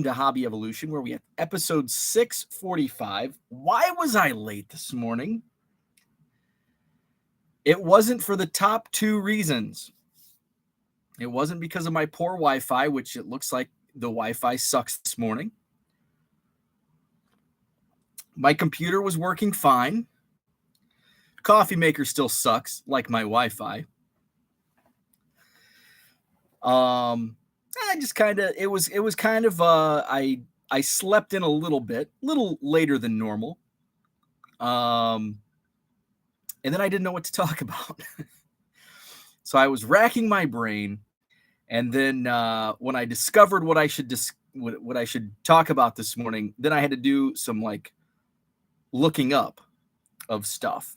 to Hobby Evolution, where we have episode 645. Why was I late this morning? It wasn't for the top two reasons. It wasn't because of my poor Wi-Fi, which it looks like the Wi-Fi sucks this morning. My computer was working fine. Coffee maker still sucks, like my Wi-Fi. I just kind of, it was kind of, I slept in a little later than normal. And then I didn't know what to talk about. So I was racking my brain. And then when I discovered what I should talk about this morning, then I had to do some like looking up of stuff,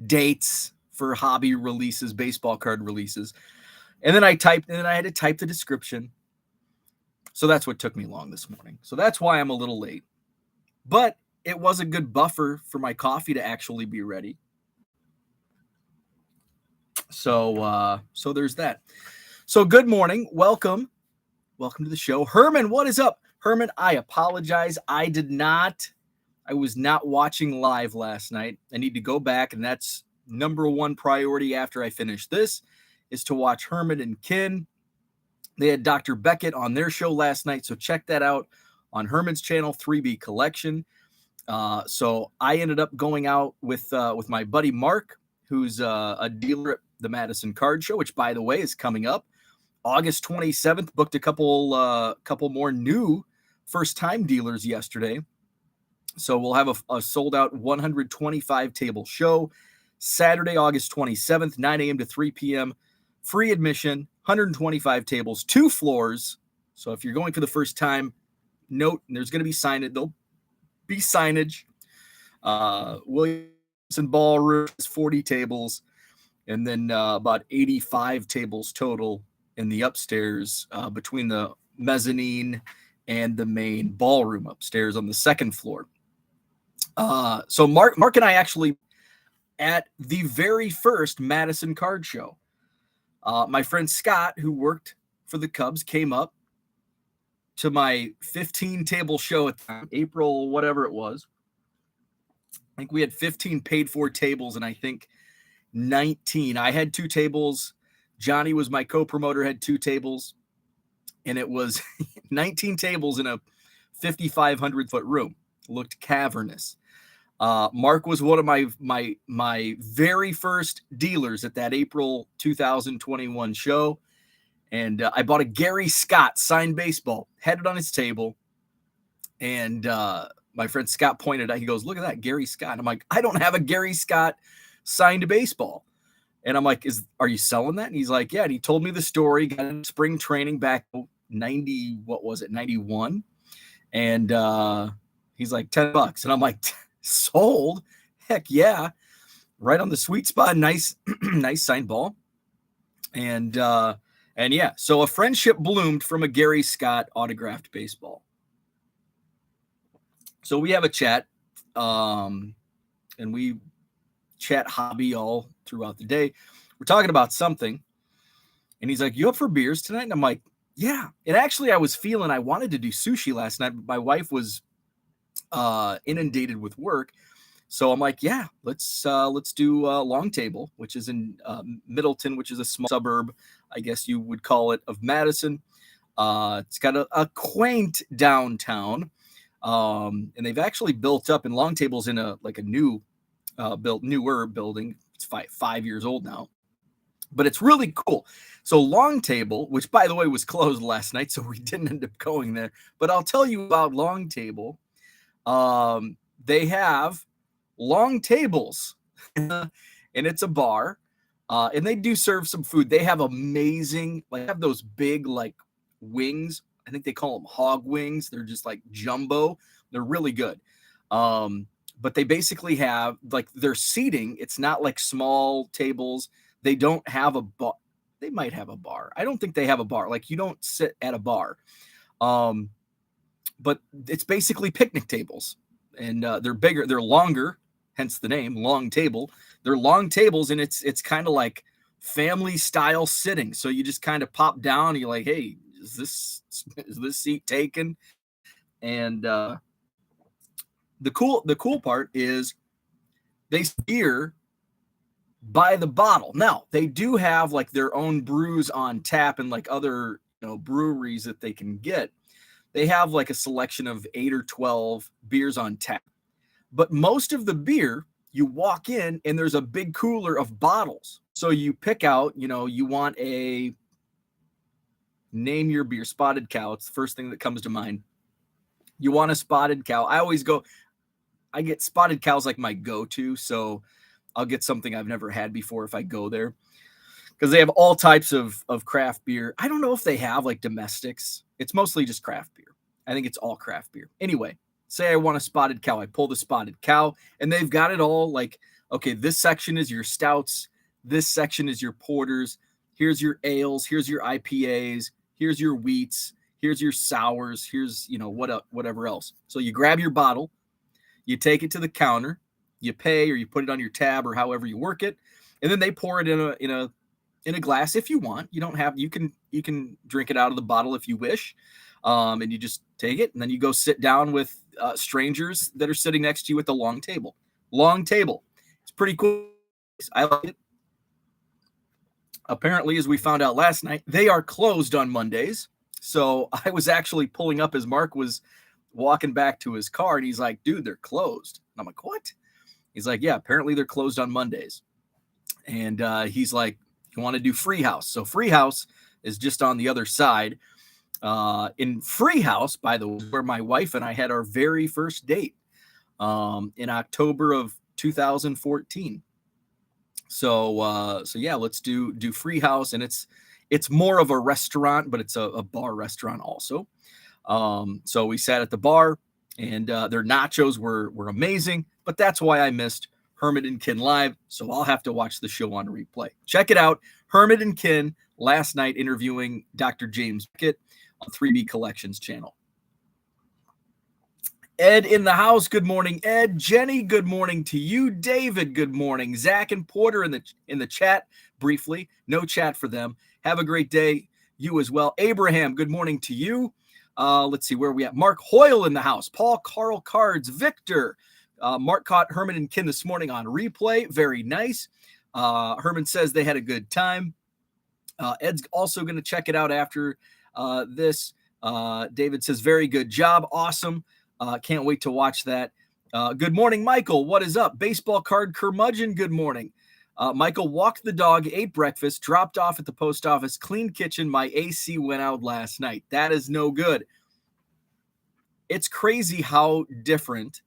dates for hobby releases, baseball card releases. And then I had to type the description. So that's what took me long this morning. So that's why I'm a little late. But it was a good buffer for my coffee to actually be ready. So there's that. So good morning. Welcome to the show. Herman, what is up? Herman, I apologize. I was not watching live last night. I need to go back, and that's number one priority after I finish this, is to watch Herman and Kin. They had Dr. Beckett on their show last night, so check that out on Herman's channel, 3B Collection. So I ended up going out with my buddy Mark, who's a dealer at the Madison Card Show, which, by the way, is coming up August 27th. Booked a couple more new first-time dealers yesterday. So we'll have a sold-out 125 table show Saturday, August 27th, 9 a.m. to 3 p.m. Free admission, 125 tables, 2 floors. So if you're going for the first time, note there's going to be signage. There'll be signage. Williamson Ballroom is 40 tables, and then about 85 tables total in the upstairs between the mezzanine and the main ballroom upstairs on the second floor. So Mark and I actually at the very first Madison Card Show. My friend Scott, who worked for the Cubs, came up to my 15-table show at the time, April, whatever it was. I think we had 15 paid-for tables, and I think 19. I had 2 tables. Johnny was my co-promoter, had 2 tables. And it was 19 tables in a 5,500-foot room. Looked cavernous. Mark was one of my very first dealers at that April 2021 show, and I bought a Gary Scott signed baseball, had it on his table, and my friend Scott pointed out, he goes, "Look at that, Gary Scott." I'm like, "I don't have a Gary Scott signed baseball," and I'm like, "Are you selling that?" And he's like, "Yeah." And he told me the story. Got in spring training back 91, and he's like $10, and I'm like, sold? Heck yeah. Right on the sweet spot. Nice signed ball. And yeah, so a friendship bloomed from a Gary Scott autographed baseball. So we have a chat, and we chat hobby all throughout the day. We're talking about something, and he's like, "You up for beers tonight?" And I'm like, "Yeah." And actually I wanted to do sushi last night, but my wife was inundated with work, so I'm like, "Yeah, let's do Long Table," which is in Middleton, which is a small suburb, I guess you would call it, of Madison. It's got a quaint downtown, and they've actually built up, and Long Table's in a newer building. It's five years old now, but it's really cool. So Long Table, which by the way was closed last night, so we didn't end up going there, but I'll tell you about Long Table. They have long tables and it's a bar, and they do serve some food. They have amazing, have those big, wings. I think they call them hog wings. They're just like jumbo. They're really good. But they basically have their seating. It's not like small tables. They don't have a bar. They might have a bar. I don't think they have a bar. You don't sit at a bar. But it's basically picnic tables, and they're bigger, they're longer, hence the name, Long Table. They're long tables, and it's kind of like family style sitting. So you just kind of pop down, and you're like, "Hey, is this seat taken? And the cool part is they beer by the bottle. Now they do have like their own brews on tap and like other breweries that they can get. They have like a selection of 8 or 12 beers on tap, but most of the beer you walk in and there's a big cooler of bottles. So you pick out, you want name your beer. Spotted Cow. It's the first thing that comes to mind. You want a Spotted Cow. I get Spotted Cow's like my go-to. So I'll get something I've never had before if I go there, because they have all types of craft beer. I don't know if they have like domestics. It's mostly just craft beer. I think it's all craft beer. Anyway, say I want a Spotted Cow. I pull the Spotted Cow and they've got it all like, okay, this section is your stouts. This section is your porters. Here's your ales. Here's your IPAs. Here's your wheats. Here's your sours. Here's, whatever else. So you grab your bottle, you take it to the counter, you pay, or you put it on your tab, or however you work it. And then they pour it in a glass if you want. You don't have, you can drink it out of the bottle if you wish. And you just take it, and then you go sit down with strangers that are sitting next to you at the long table. Long table. It's pretty cool. I like it. Apparently, as we found out last night, they are closed on Mondays. So I was actually pulling up as Mark was walking back to his car, and he's like, dude, they're closed. And I'm like, what? He's like, yeah, apparently they're closed on Mondays. And he's like, you want to do Free House? So Free House is just on the other side. In Free House, by the way, where my wife and I had our very first date in October of 2014. So yeah, let's do Free House, and it's more of a restaurant, but it's a bar restaurant also. So we sat at the bar, and their nachos were amazing, but that's why I missed Hermit and Kin Live. So I'll have to watch the show on replay. Check it out. Hermit and Kin last night interviewing Dr. James Pickett on 3B Collections channel. Ed in the house. Good morning, Ed. Jenny, good morning to you. David, good morning. Zach and Porter in the chat briefly. No chat for them. Have a great day. You as well. Abraham, good morning to you. Let's see where we at. Mark Hoyle in the house. Paul Carl Cards. Victor. Mark caught Herman and Kin this morning on replay. Very nice. Herman says they had a good time. Ed's also going to check it out after this. David says, very good job. Awesome. Can't wait to watch that. Good morning, Michael. What is up? Baseball card curmudgeon. Good morning. Michael walked the dog, ate breakfast, dropped off at the post office, cleaned kitchen. My AC went out last night. That is no good. It's crazy how different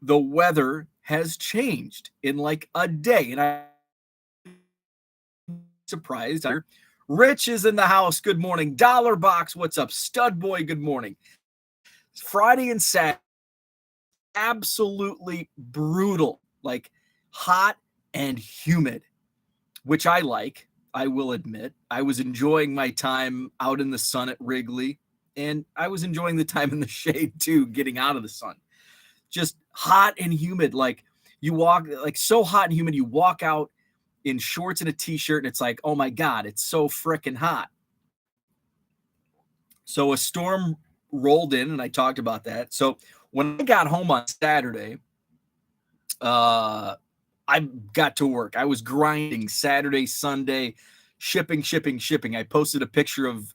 the weather has changed in like a day. And I'm surprised. Rich is in the house. Good morning. Dollar Box. What's up? Stud Boy. Good morning. Friday and Saturday, absolutely brutal, like hot and humid, which I like. I will admit, I was enjoying my time out in the sun at Wrigley, and I was enjoying the time in the shade too, getting out of the sun. Just hot and humid. Like you walk, like so hot and humid, you walk out in shorts and a t-shirt, and it's like, oh my God, it's so freaking hot. So a storm rolled in, and I talked about that. So when I got home on Saturday, I got to work. I was grinding Saturday, Sunday, shipping. I posted a picture of,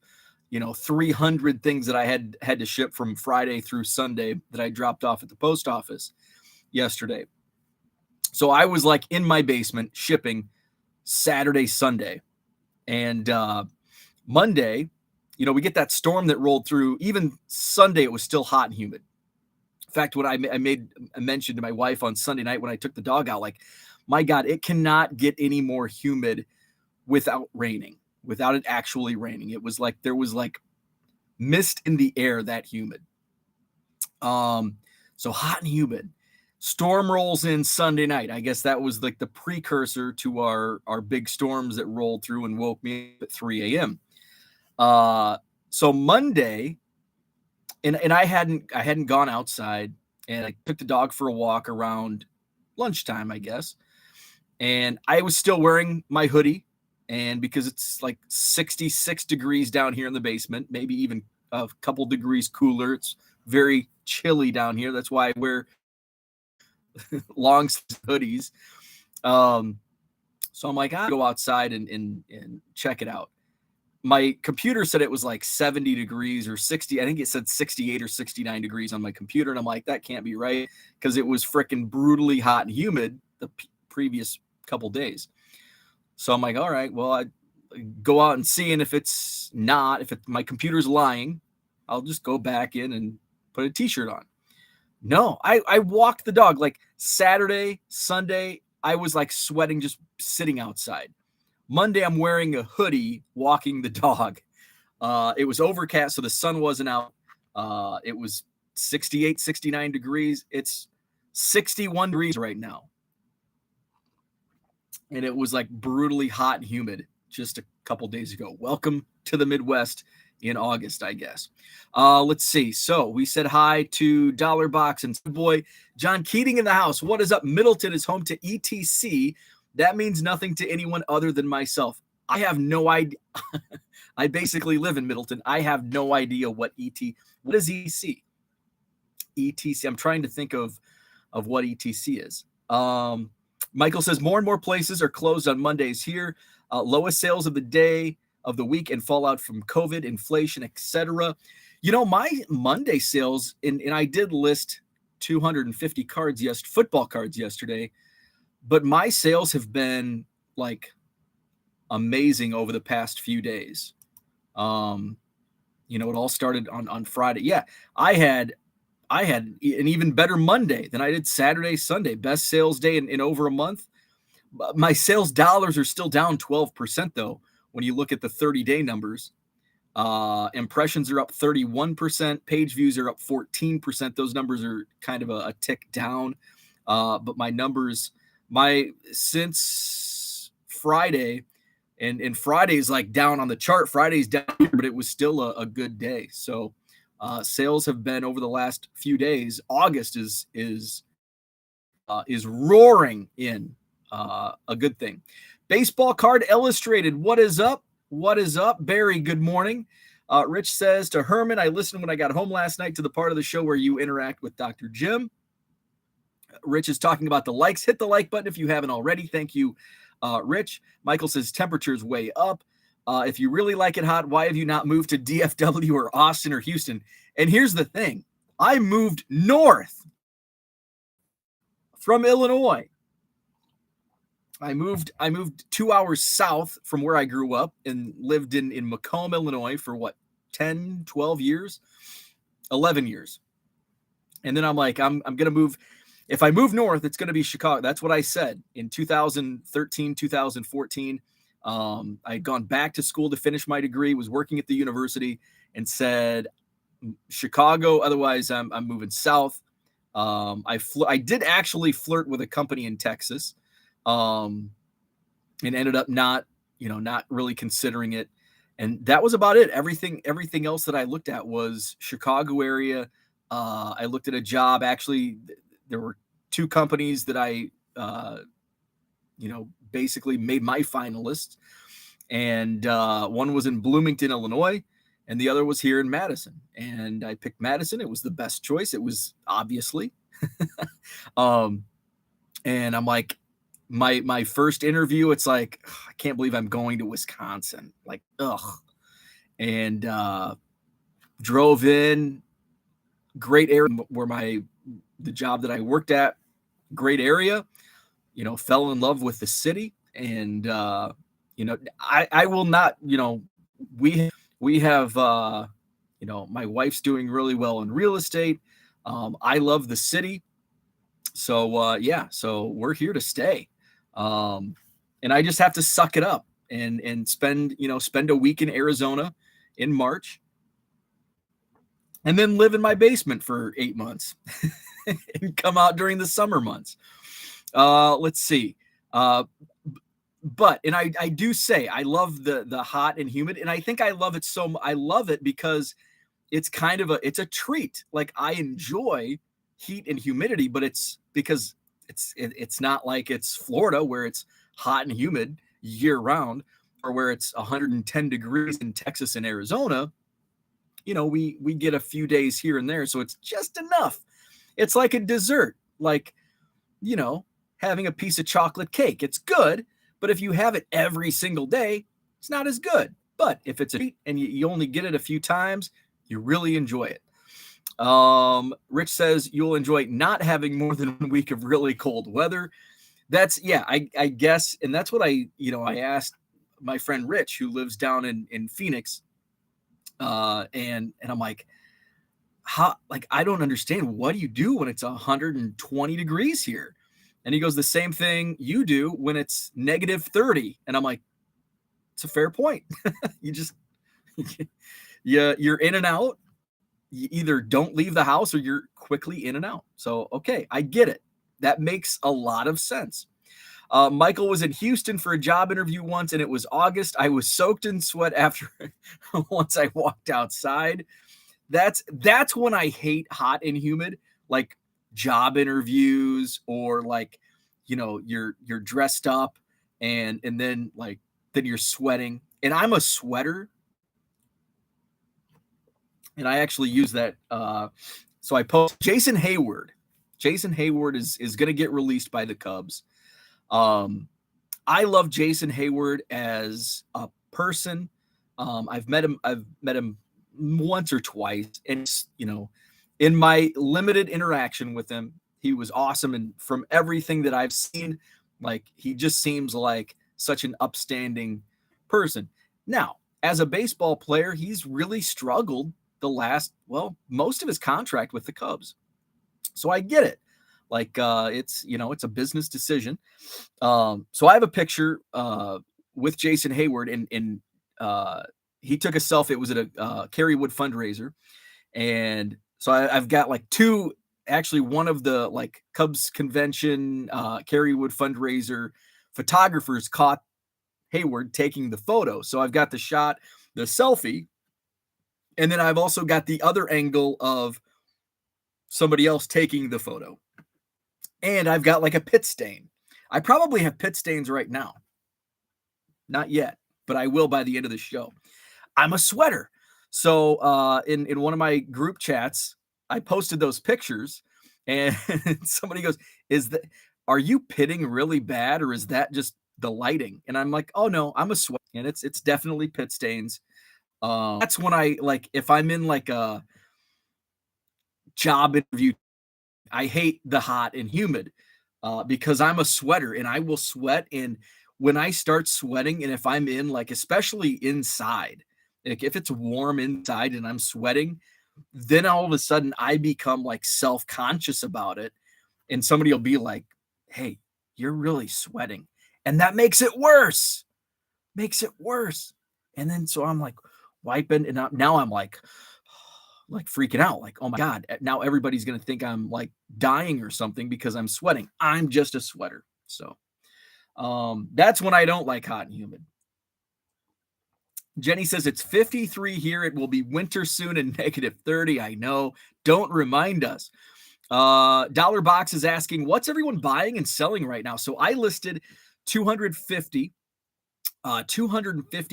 300 things that I had to ship from Friday through Sunday that I dropped off at the post office yesterday. So I was like in my basement shipping Saturday, Sunday, and Monday, we get that storm that rolled through. Even Sunday, it was still hot and humid. In fact, when I made a mention to my wife on Sunday night when I took the dog out, like, my God, it cannot get any more humid without it actually raining. It was like there was like mist in the air, that humid. So hot and humid. Storm rolls in Sunday night. I guess that was like the precursor to our big storms that rolled through and woke me up at 3 a.m. So Monday, and I hadn't gone outside, and I took the dog for a walk around lunchtime, I guess. And I was still wearing my hoodie And because it's like 66 degrees down here in the basement, maybe even a couple degrees cooler, it's very chilly down here. That's why I wear long hoodies. So I'm like, I'll go outside and check it out. My computer said it was like 70 degrees or 60. I think it said 68 or 69 degrees on my computer. And I'm like, that can't be right, because it was freaking brutally hot and humid the previous couple days. So I'm like, all right, well, I go out and see. And if it's not, my computer's lying, I'll just go back in and put a t-shirt on. No, I walked the dog like Saturday, Sunday. I was like sweating just sitting outside. Monday, I'm wearing a hoodie, walking the dog. It was overcast, so the sun wasn't out. It was 68, 69 degrees. It's 61 degrees right now. And it was like brutally hot and humid just a couple days ago. Welcome to the Midwest in August, I guess. Let's see. So we said hi to Dollar Box and Boy. John Keating in the house. What is up? Middleton is home to ETC. That means nothing to anyone other than myself. I have no idea. I basically live in Middleton. I have no idea what is ETC? ETC. I'm trying to think of what ETC is. Michael says more and more places are closed on Mondays here. Lowest sales of the day, of the week, and fallout from COVID, inflation, etc. You know, my Monday sales, and I did list 250 cards, football cards yesterday. But my sales have been like amazing over the past few days. It all started on Friday. Yeah, I had an even better Monday than I did Saturday, Sunday. Best sales day in over a month. My sales dollars are still down 12% though. When you look at the 30-day numbers, impressions are up 31%. Page views are up 14%. Those numbers are kind of a tick down. But my numbers, since Friday, and Friday's like down on the chart. Friday's down here, but it was still a good day. So sales have been over the last few days. August is roaring in, a good thing. Baseball card illustrated. What is up? What is up? Barry, good morning. Rich says to Herman, I listened when I got home last night to the part of the show where you interact with Dr. Jim. Rich is talking about the likes. Hit the like button if you haven't already. Thank you, Rich. Michael says temperature's way up. If you really like it hot, why have you not moved to DFW or Austin or Houston? And here's the thing. I moved north from Illinois. I moved 2 hours south from where I grew up and lived in Macomb, Illinois for 10, 12 years, 11 years. And then I'm like, I'm going to move. If I move north, it's going to be Chicago. That's what I said in 2013, 2014. I had gone back to school to finish my degree, was working at the university, and said Chicago. Otherwise, I'm moving south. I did actually flirt with a company in Texas, and ended up not really considering it. And that was about it. Everything else that I looked at was Chicago area. I looked at a job. Actually, there were two companies that I, basically made my finalists. And one was in Bloomington, Illinois, and the other was here in Madison. And I picked Madison. It was the best choice. It was obviously. And I'm like, my first interview, it's like, I can't believe I'm going to Wisconsin. Like, ugh. And drove in, great area where the job that I worked at, great area, fell in love with the city. And, I will not, we have, my wife's doing really well in real estate. I love the city. So, so we're here to stay. And I just have to suck it up and spend a week in Arizona in March, and then live in my basement for 8 months and come out during the summer months. Let's see. But I do say I love the hot and humid, and I think I love it I love it because it's kind of it's a treat. Like, I enjoy heat and humidity, but it's because it's not like it's Florida where it's hot and humid year round. or where it's 110 degrees in Texas and Arizona, we get a few days here and there. So it's just enough. It's like a dessert, like, having a piece of chocolate cake. It's good, but if you have it every single day, it's not as good. But if it's a treat and you only get it a few times, you really enjoy it. Rich says you'll enjoy not having more than 1 week of really cold weather. That's, I guess. And that's what I asked my friend Rich, who lives down in Phoenix. And I'm like, how, like, I don't understand. What do you do when it's 120 degrees here? And he goes, the same thing you do when it's -30. And I'm like, it's a fair point. You just, you're in and out. You either don't leave the house or you're quickly in and out. So, okay, I get it. That makes a lot of sense. Michael was in Houston for a job interview once, and it was August. I was soaked in sweat after once I walked outside. That's when I hate hot and humid, like job interviews, or like, you're dressed up and then you're sweating. And I'm a sweater. And I actually use that. So I post Jason Hayward. Jason Hayward is going to get released by the Cubs. I love Jason Hayward as a person. I've met him once or twice, and in my limited interaction with him, he was awesome. And from everything that I've seen, like, he just seems like such an upstanding person. Now, as a baseball player, he's really struggled most of his contract with the Cubs. So I get it. Like, it's a business decision. So I have a picture with Jason Hayward, and he took a selfie. It was at a Hayward fundraiser. And so I've got like two, actually one of the Cubs convention, Hayward fundraiser photographers caught Hayward taking the photo. So I've got the shot, the selfie, and then I've also got the other angle of somebody else taking the photo. And I've got like a pit stain. I probably have pit stains right now. Not yet, but I will by the end of the show. I'm a sweater. So in one of my group chats, I posted those pictures, and somebody goes, are you pitting really bad, or is that just the lighting? And I'm like, oh no, I'm a sweater. And it's definitely pit stains. That's when I, if I'm in like a job interview, I hate the hot and humid because I'm a sweater, and I will sweat. And when I start sweating, and if I'm in especially inside, if it's warm inside and I'm sweating, then all of a sudden I become self-conscious about it. And somebody will be like, hey, you're really sweating. And that makes it worse. And then, so I'm wiping, and now I'm freaking out, oh my God, now everybody's going to think I'm dying or something because I'm sweating. I'm just a sweater. So that's when I don't like hot and humid. Jenny says it's 53 here. It will be winter soon and -30. I know. Don't remind us. Dollar Box is asking, what's everyone buying and selling right now? So I listed 250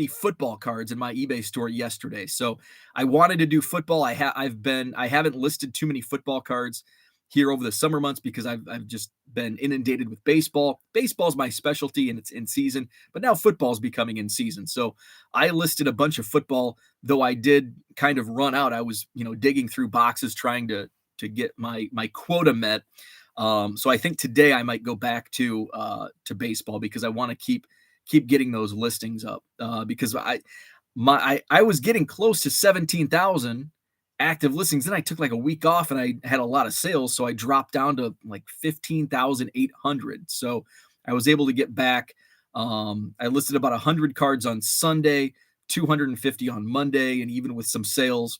football cards in my eBay store yesterday. So I wanted to do football. I haven't listed too many football cards here over the summer months because I've just been inundated with baseball. Baseball's my specialty, and it's in season, but now football's becoming in season. So I listed a bunch of football, though I did kind of run out. I was, digging through boxes trying to get my quota met. So I think today I might go back to baseball because I want to keep getting those listings up because I was getting close to 17,000 active listings. Then I took a week off and I had a lot of sales. So I dropped down to 15,800. So I was able to get back. I listed about 100 cards on Sunday, 250 on Monday. And even with some sales,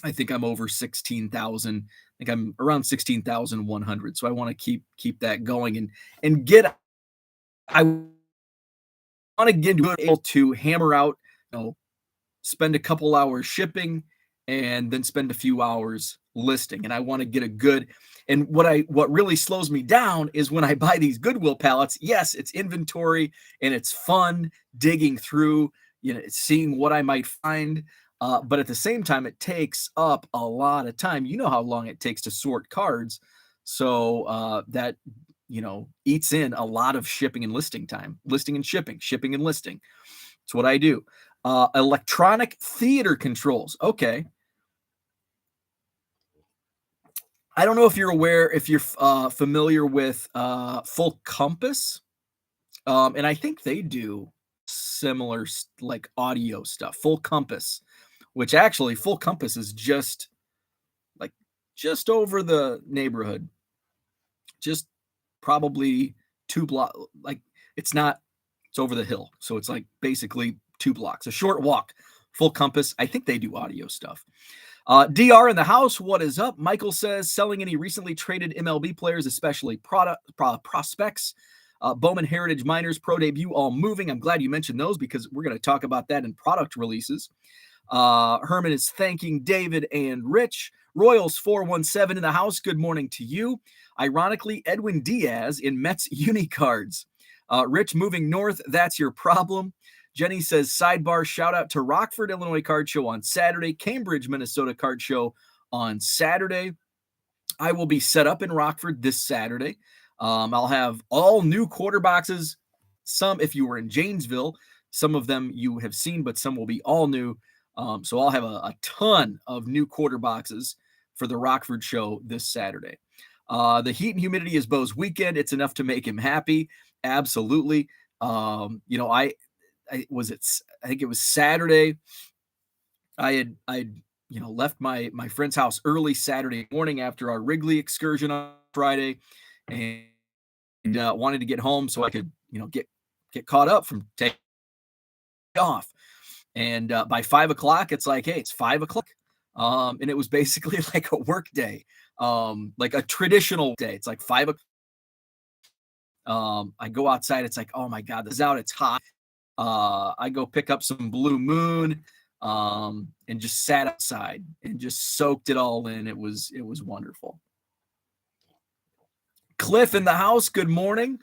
I think I'm over 16,000. I think I'm around 16,100. So I want to keep that going and I want to get able to hammer out, spend a couple hours shipping and then spend a few hours listing. And I want to get a good, and what really slows me down is when I buy these Goodwill pallets. Yes, it's inventory and it's fun digging through, seeing what I might find. But at the same time, it takes up a lot of time. You know how long it takes to sort cards. So that, eats in a lot of shipping and listing time, listing and shipping and listing. It's what I do. Electronic theater controls. Okay. I don't know if you're familiar with Full Compass. And I think they do similar like audio stuff. Full Compass, which actually Full Compass is just over the neighborhood. Just probably 2 blocks. Like it's over the hill. So it's like basically 2 blocks, a short walk. Full Compass. I think they do audio stuff. DR in the house, what is up? Michael says, selling any recently traded MLB players, especially prospects. Bowman Heritage Miners Pro Debut, all moving. I'm glad you mentioned those because we're going to talk about that in product releases. Herman is thanking David and Rich. Royals 417 in the house. Good morning to you. Ironically, Edwin Diaz in Mets Unicards. Rich moving north. That's your problem. Jenny says, sidebar, shout out to Rockford, Illinois Card Show on Saturday, Cambridge, Minnesota Card Show on Saturday. I will be set up in Rockford this Saturday. I'll have all new quarter boxes. Some, if you were in Janesville, some of them you have seen, but some will be all new. So I'll have a ton of new quarter boxes for the Rockford show this Saturday. The heat and humidity is Bo's weekend. It's enough to make him happy. Absolutely. I think it was Saturday. I had left my friend's house early Saturday morning after our Wrigley excursion on Friday, and wanted to get home so I could get caught up from taking off. And by 5 o'clock, it's like, hey, it's 5 o'clock, and it was basically like a work day, like a traditional day. It's like 5 o'clock. I go outside. It's like, oh my God, this is out. It's hot. I go pick up some Blue Moon, and just sat outside and just soaked it all in. It was wonderful. Cliff in the house. Good morning.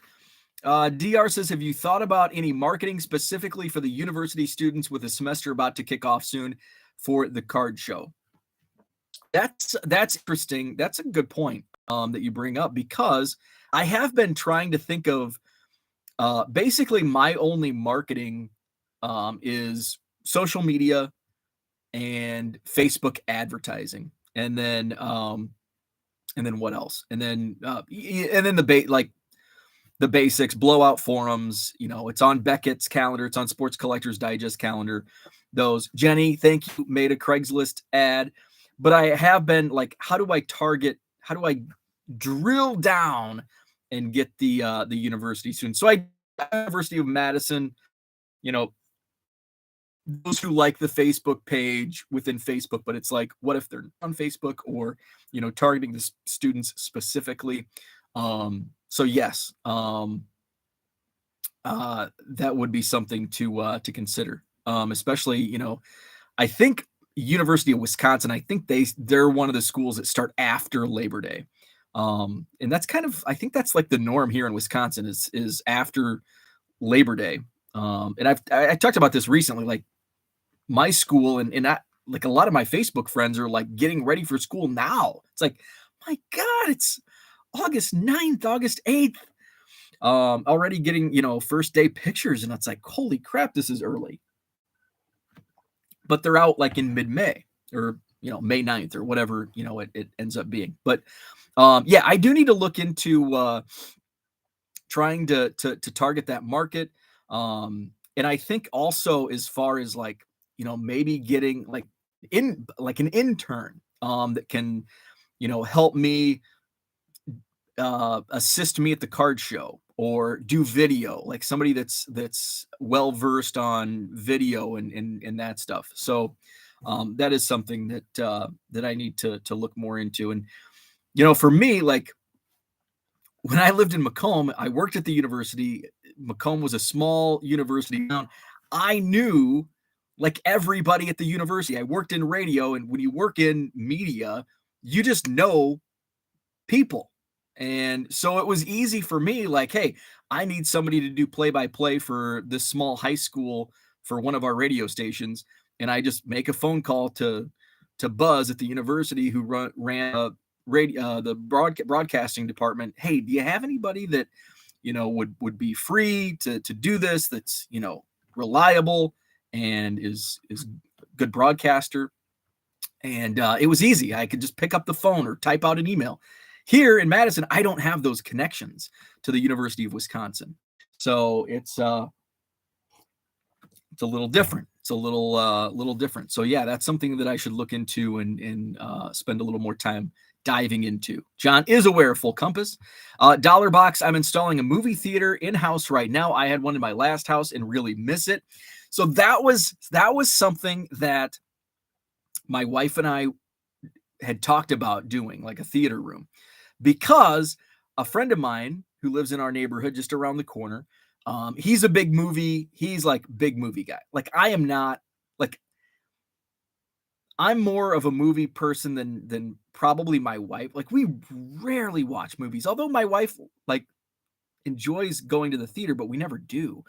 DR says, have you thought about any marketing specifically for the university students with a semester about to kick off soon for the card show? That's interesting. That's a good point that you bring up, because I have been trying to think of basically my only marketing is social media and Facebook advertising, and then what else? And then the basics, blowout forums. It's on Beckett's calendar. It's on Sports Collectors Digest calendar. Those. Jenny, thank you, made a Craigslist ad. But I have been like, how do I target? How do I drill down and get the university students? So University of Madison, those who like the Facebook page within Facebook, but it's like, what if they're on Facebook, or targeting the students specifically? So yes, that would be something to consider. Especially, I think University of Wisconsin, I think they're one of the schools that start after Labor Day. And that's I think that's like the norm here in Wisconsin is after Labor Day. And I talked about this recently, like my school and like a lot of my Facebook friends are like getting ready for school now. It's like, my God, it's August 9th, August 8th. Already getting, first day pictures. And it's like, holy crap, this is early. But they're out like in mid-May or, May 9th or whatever, it ends up being. But yeah, I do need to look into trying to target that market. And I think also as far as like, maybe getting like an intern that can, help me assist me at the card show or do video, like somebody that's well versed on video and that stuff. So that is something that I need to look more into. And for me, like when I lived in Macomb, I worked at the university. Macomb was a small university town. I knew like everybody at the university. I worked in radio, and when you work in media, you just know people. And so it was easy for me, like, hey, I need somebody to do play-by-play for this small high school for one of our radio stations. And I just make a phone call to Buzz at the university who ran the broadcasting department. Hey, do you have anybody that would be free to do this, that's reliable and is a good broadcaster? And it was easy. I could just pick up the phone or type out an email. Here in Madison, I don't have those connections to the University of Wisconsin, so it's a little different. It's a little different. So yeah, that's something that I should look into and spend a little more time diving into. John is aware of Full Compass. Dollar Box, I'm installing a movie theater in-house right now. I had one in my last house and really miss it. So that was something that my wife and I had talked about doing, like a theater room, because a friend of mine who lives in our neighborhood just around the corner, he's big movie guy. Like, I am not. Like, I'm more of a movie person than probably my wife. Like, we rarely watch movies, although my wife like enjoys going to the theater, but we never do.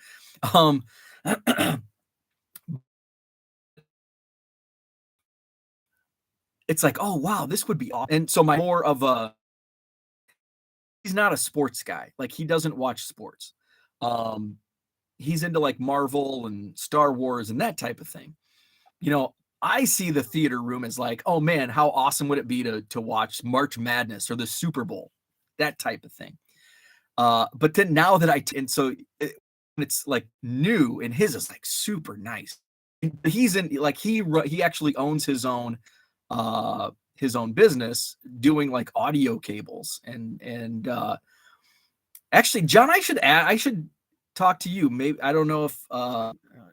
It's like, oh wow, this would be awesome. And so he's not a sports guy. Like, he doesn't watch sports. He's into like Marvel and Star Wars and that type of thing. I see the theater room as like, oh man, how awesome would it be to watch March Madness or the Super Bowl, that type of thing. But then now that it's like new, and his is like super nice. He's in, like, he actually owns his own business doing like audio cables and actually, John, I should talk to you. Maybe, I don't know if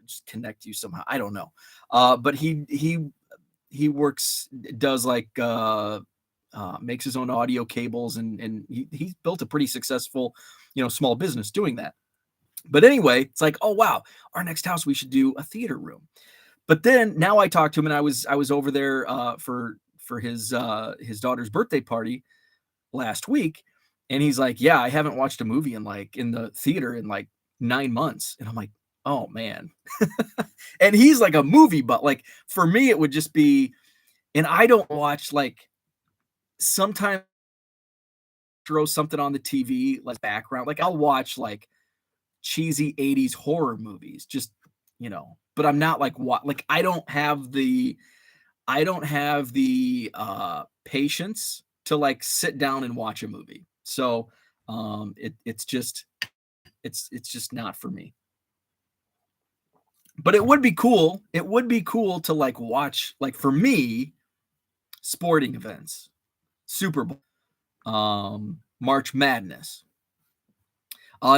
just connect you somehow. I don't know. But he does like makes his own audio cables, and he's built a pretty successful small business doing that. But anyway, it's like, oh wow, our next house, we should do a theater room. But then now I talked to him, and I was over there for his daughter's birthday party last week, and he's like, yeah, I haven't watched a movie in the theater in like 9 months. And I'm like, oh man. And he's like a movie, but like for me it would just be, and I don't watch, like, sometimes throw something on the TV like background. Like, I'll watch like cheesy 80s horror movies, just but I'm not like what, like, I don't have the patience to like sit down and watch a movie. So it's just not for me. But it would be cool. It would be cool to like watch, like, for me, sporting events, Super Bowl, March Madness.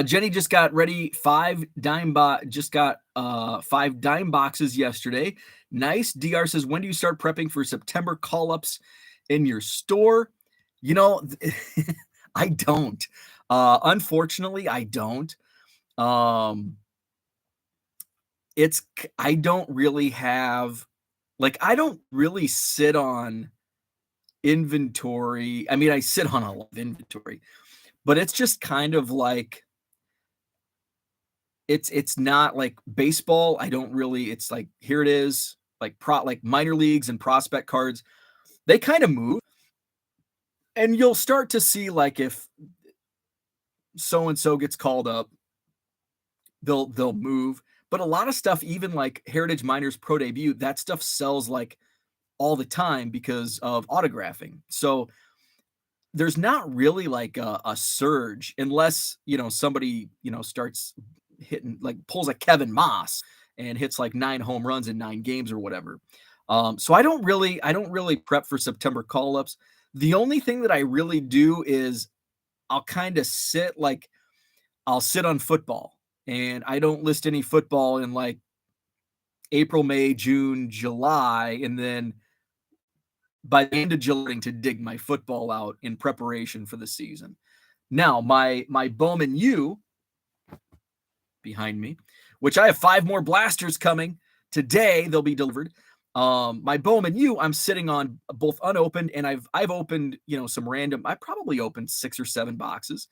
Jenny just got ready. 5 dime boxes yesterday. Nice. DR says, when do you start prepping for September call-ups in your store? I don't. Unfortunately, I don't. I don't really have, like, I don't really sit on inventory. I mean, I sit on a lot of inventory, but it's just kind of like, it's not like baseball. I don't really, it's like, here it is, like minor leagues and prospect cards, they kind of move, and you'll start to see, like, if so-and-so gets called up, they'll move. But a lot of stuff, even like Heritage Miners Pro Debut, that stuff sells like all the time because of autographing. So there's not really like a surge, unless somebody starts hitting, like, pulls a Kevin Moss and hits like 9 home runs in 9 games or whatever. So I don't really prep for September call-ups. The only thing that I really do is I'll kind of sit on football, and I don't list any football in like April, May, June, July, and then by the end of July to dig my football out in preparation for the season. Now, my Bowman U behind me, which I have 5 more blasters coming Today they'll be delivered. My Bowman U, I'm sitting on both unopened, and I've opened, some random. I probably opened 6 or 7 boxes,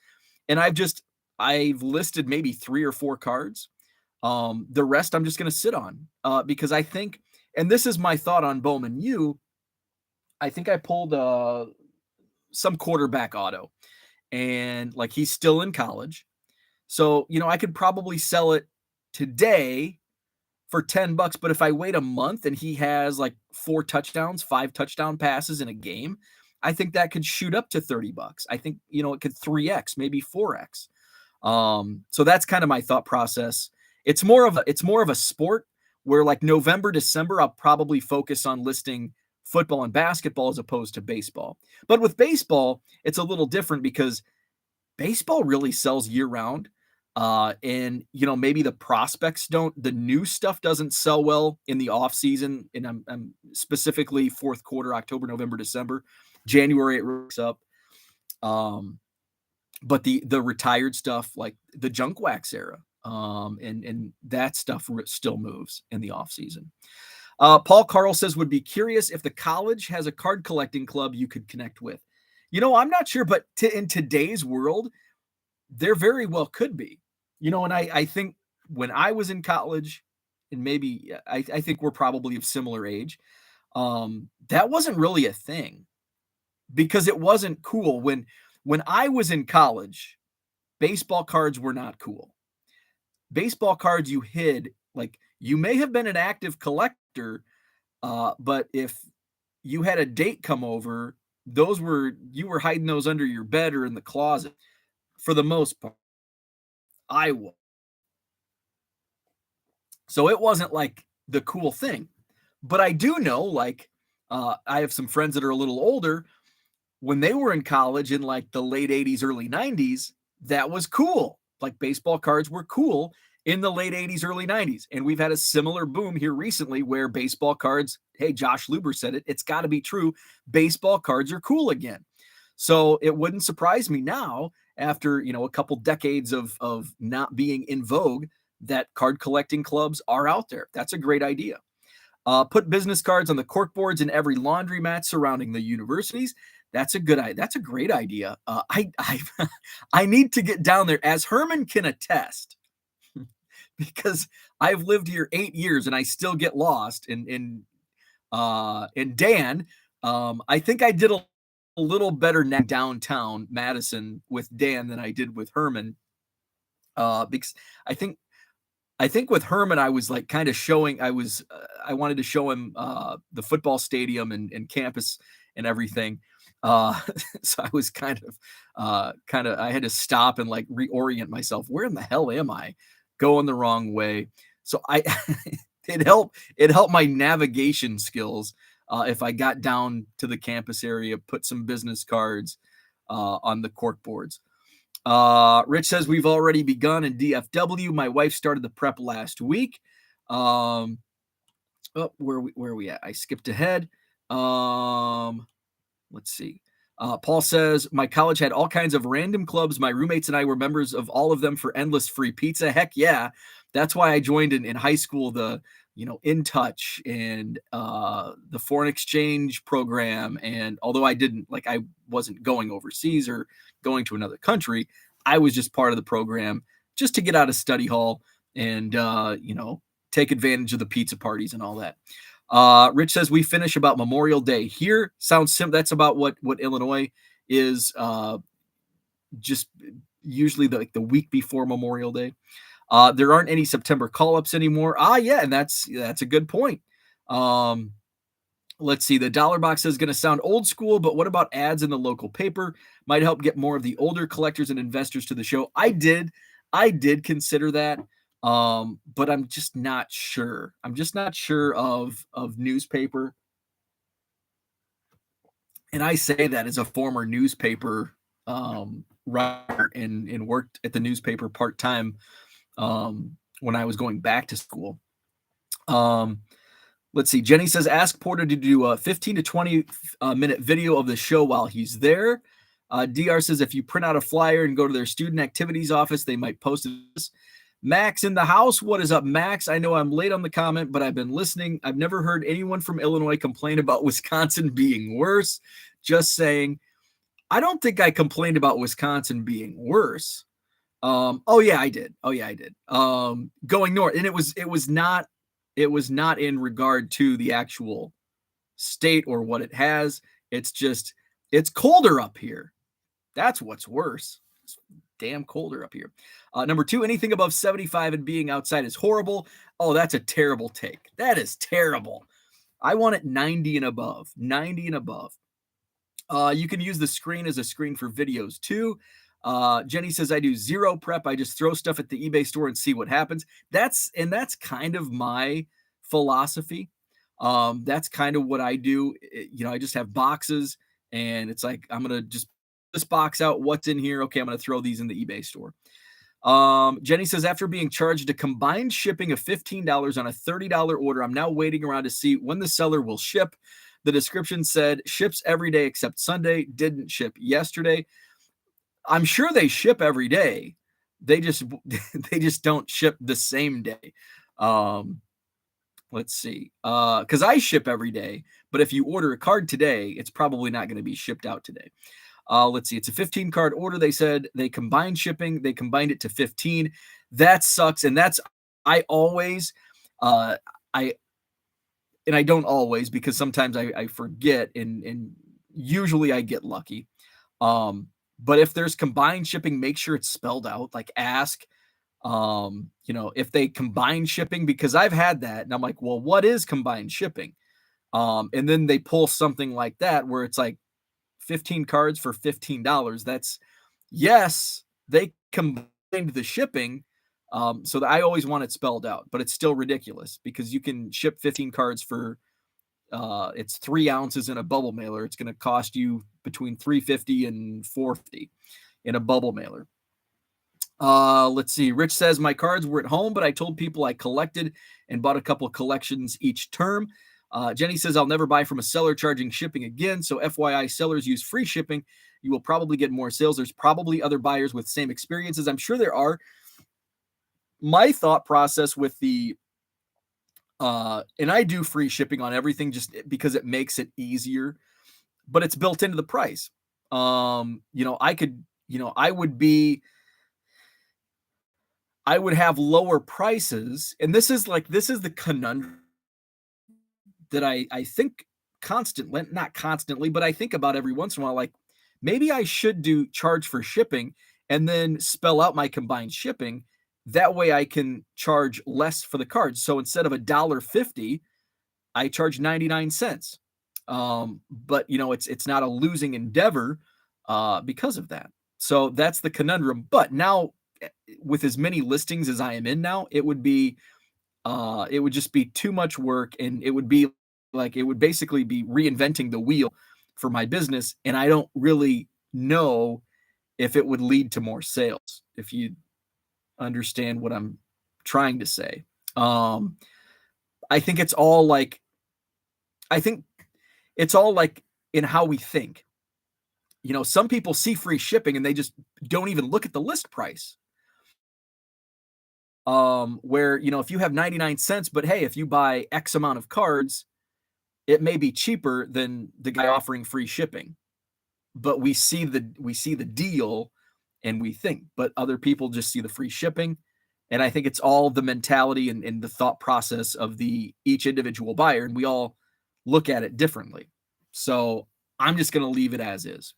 and I've listed maybe 3 or 4 cards. The rest I'm just going to sit on because I think, and this is my thought on Bowman U, I think I pulled some quarterback auto, and like he's still in college. So, I could probably sell it today for $10, but if I wait a month and he has like 4 touchdowns, 5 touchdown passes in a game, I think that could shoot up to $30. I think, it could 3x, maybe 4x. So that's kind of my thought process. It's more of a sport where like November, December, I'll probably focus on listing football and basketball as opposed to baseball. But with baseball, it's a little different because baseball really sells year round. And maybe the prospects don't, the new stuff doesn't sell well in the off season. And I'm specifically fourth quarter, October, November, December, January, it works up. But the retired stuff, like the junk wax era, and that stuff still moves in the off season. Paul Carl says, would be curious if the college has a card collecting club you could connect with. I'm not sure, but in today's world, there very well could be. And I think when I was in college, and maybe I think we're probably of similar age, that wasn't really a thing because it wasn't cool. When I was in college, baseball cards were not cool. Baseball cards you hid, like you may have been an active collector, but if you had a date come over, you were hiding those under your bed or in the closet for the most part. I was. So it wasn't like the cool thing. But I do know, like, I have some friends that are a little older. When they were in college in like the late 80s, early 90s, that was cool. Like baseball cards were cool in the late 80s, early 90s. And we've had a similar boom here recently where baseball cards, hey, Josh Luber said it, it's got to be true. Baseball cards are cool again. So it wouldn't surprise me now after, a couple decades of not being in vogue that card collecting clubs are out there. That's a great idea. Put business cards on the corkboards in every laundromat surrounding the universities. That's a good idea. That's a great idea. I need to get down there, as Herman can attest, because I've lived here 8 years and I still get lost. And Dan, I think I did a little better downtown Madison with Dan than I did with Herman, because I think with Herman I was like kind of showing I wanted to show him the football stadium and campus and everything. So I was kind of I had to stop and like reorient myself. Where in the hell am I? Going the wrong way. So it helped my navigation skills. If I got down to the campus area, put some business cards on the cork boards. Rich says we've already begun in DFW. My wife started the prep last week. Where are we at? I skipped ahead. Let's see. Paul says my college had all kinds of random clubs. My roommates and I were members of all of them for endless free pizza. Heck yeah. That's why I joined in high school, the In Touch and the foreign exchange program. And although I wasn't going overseas or going to another country, I was just part of the program just to get out of study hall and, take advantage of the pizza parties and all that. Rich says we finish about Memorial Day here. Sounds simple. That's about what Illinois is, just usually the week before Memorial Day. There aren't any September call-ups anymore. Yeah, and that's a good point. Let's see. The dollar box is going to sound old school, but what about ads in the local paper? Might help get more of the older collectors and investors to the show. I did consider that, but I'm just not sure. I'm just not sure of newspaper. And I say that as a former newspaper writer and worked at the newspaper part-time when I was going back to school. Let's see. Jenny says, ask Porter to do a 15 to 20 minute video of the show while he's there. DR says, if you print out a flyer and go to their student activities office, they might post this. Max in the house. What is up, Max? I know I'm late on the comment, but I've been listening. I've never heard anyone from Illinois complain about Wisconsin being worse. Just saying. I don't think I complained about Wisconsin being worse. Oh yeah, I did. Going north, and it was not in regard to the actual state or what it has. It's just it's colder up here. That's what's worse. It's damn colder up here. Number 2, anything above 75 and being outside is horrible. Oh, that's a terrible take. That is terrible. I want it 90 and above. 90 and above. You can use the screen as a screen for videos too. Jenny says, I do zero prep. I just throw stuff at the eBay store and see what happens. That's kind of my philosophy. That's kind of what I do. I just have boxes and it's like, I'm going to just this box out. What's in here? Okay. I'm going to throw these in the eBay store. Jenny says, after being charged a combined shipping of $15 on a $30 order, I'm now waiting around to see when the seller will ship. The description said ships every day except Sunday. Didn't ship yesterday. I'm sure they ship every day. They just don't ship the same day. Let's see. Because I ship every day, but if you order a card today, it's probably not going to be shipped out today. Let's see. It's a 15 card order. They said they combined shipping. They combined it to 15. That sucks. And that's I always and I don't always because sometimes I forget and usually I get lucky. But if there's combined shipping, make sure it's spelled out. Like ask, if they combine shipping, because I've had that and I'm like, well, what is combined shipping? And then they pull something like that where it's like 15 cards for $15. That's yes, they combined the shipping. So that I always want it spelled out, but it's still ridiculous because you can ship 15 cards for it's 3 ounces in a bubble mailer. It's going to cost you between $3.50 and $4.50 in a bubble mailer. Let's see. Rich says my cards were at home, but I told people I collected and bought a couple of collections each term. Jenny says I'll never buy from a seller charging shipping again. So FYI, sellers use free shipping. You will probably get more sales. There's probably other buyers with same experiences. I'm sure there are. My thought process with the and I do free shipping on everything just because it makes it easier, but it's built into the price. I would have lower prices, and this is the conundrum that I think constantly, not constantly, but I think about every once in a while, like maybe I should do charge for shipping and then spell out my combined shipping. That way I can charge less for the cards. So instead of $1.50, I charge 99 cents. But it's not a losing endeavor because of that. So that's the conundrum. But now with as many listings as I am in now, it would just be too much work, and it would basically be reinventing the wheel for my business. And I don't really know if it would lead to more sales, if you understand what I'm trying to say. I think it's all like in how we think. Some people see free shipping and they just don't even look at the list price. Where, if you have 99 cents, but hey, if you buy X amount of cards, it may be cheaper than the guy offering free shipping. But we see the deal and we think, but other people just see the free shipping. And I think it's all the mentality and the thought process of each individual buyer. And we all look at it differently. So I'm just going to leave it as is.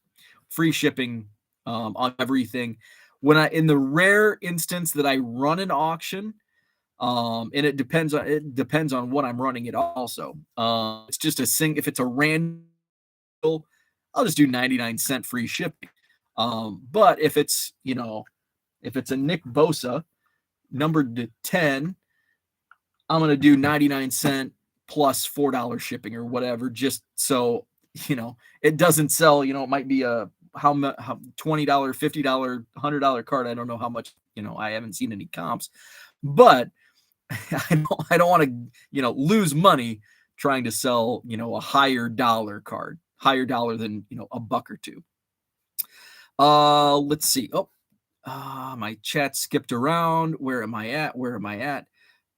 Free shipping on everything. In the rare instance that I run an auction, and it depends on what I'm running it also. It's just if it's a random, I'll just do 99 cent free shipping. But if it's a Nick Bosa numbered to 10, I'm going to do 99 cent plus $4 shipping or whatever, just so, it doesn't sell, it might be a how $20, $50, $100 card. I don't know how much, I haven't seen any comps, but I don't want to, lose money trying to sell, a higher dollar card, higher dollar than, a buck or two. Let's see. My chat skipped around. Where am I at?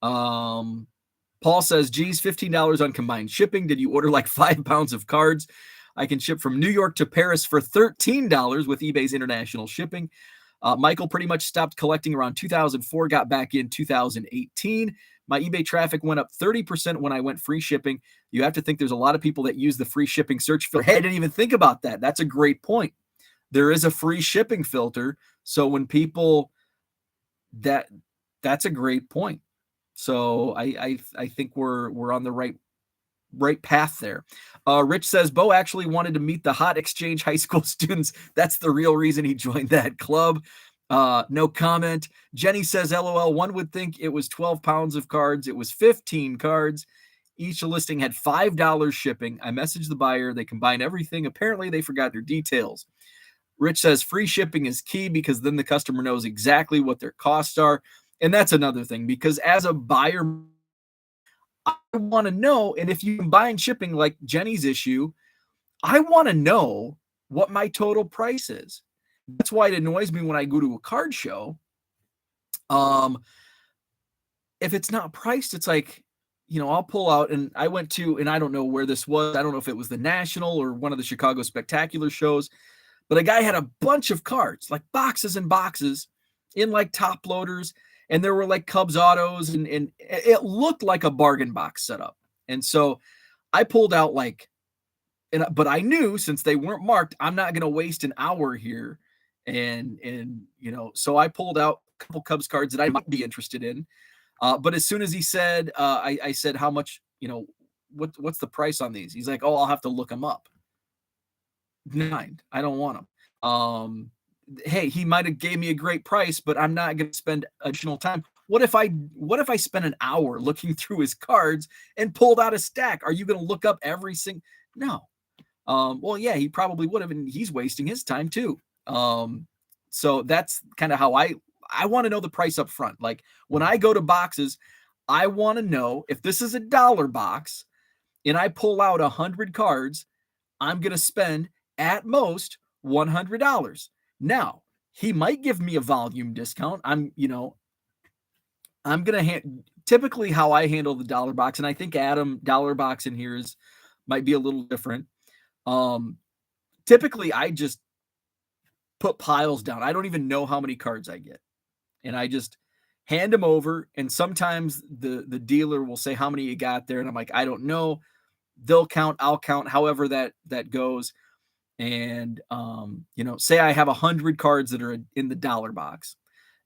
Paul says, geez, $15 on combined shipping. Did you order like 5 pounds of cards? I can ship from New York to Paris for $13 with eBay's international shipping. Michael pretty much stopped collecting around 2004, got back in 2018. My eBay traffic went up 30% when I went free shipping. You have to think there's a lot of people that use the free shipping search filter. Hey, I didn't even think about that. That's a great point. There is a free shipping filter. So when people, that's a great point. So I think we're on the right path there. Rich says Bo actually wanted to meet the hot exchange high school students. That's the real reason he joined that club. No comment. Jenny says, LOL, one would think it was 12 pounds of cards. It was 15 cards. Each listing had $5 shipping. I messaged the buyer. They combined everything. Apparently they forgot their details. Rich says free shipping is key because then the customer knows exactly what their costs are. And that's another thing, because as a buyer, I want to know, and if you combine shipping like Jenny's issue, I want to know what my total price is. That's why it annoys me when I go to a card show. If it's not priced, it's like, I'll pull out, and I went to, and I don't know where this was. I don't know if it was the National or one of the Chicago Spectacular shows, but a guy had a bunch of cards, like boxes and boxes in like top loaders. And there were like Cubs autos, and it looked like a bargain box setup. And so I pulled out but I knew since they weren't marked, I'm not going to waste an hour here. And so I pulled out a couple Cubs cards that I might be interested in. But as soon as he said, I said, how much, what's the price on these? He's like, oh, I'll have to look them up. Mind, I don't want them. Hey, he might have gave me a great price, but I'm not going to spend additional time. What if I spent an hour looking through his cards and pulled out a stack? Are you going to look up every single? No. Well, yeah, he probably would have, and he's wasting his time too. So that's kind of how I want to know the price up front. Like when I go to boxes, I want to know if this is $1 box and I pull out 100 cards, I'm going to spend at most $100. Now, he might give me a volume discount. I'm going to typically how I handle the dollar box, and I think Adam dollar box in here might be a little different. Typically I just put piles down. I don't even know how many cards I get, and I just hand them over. And sometimes the dealer will say how many you got there, and I'm like, I don't know. They'll count, I'll count, however that goes. And say I have 100 cards that are in the dollar box,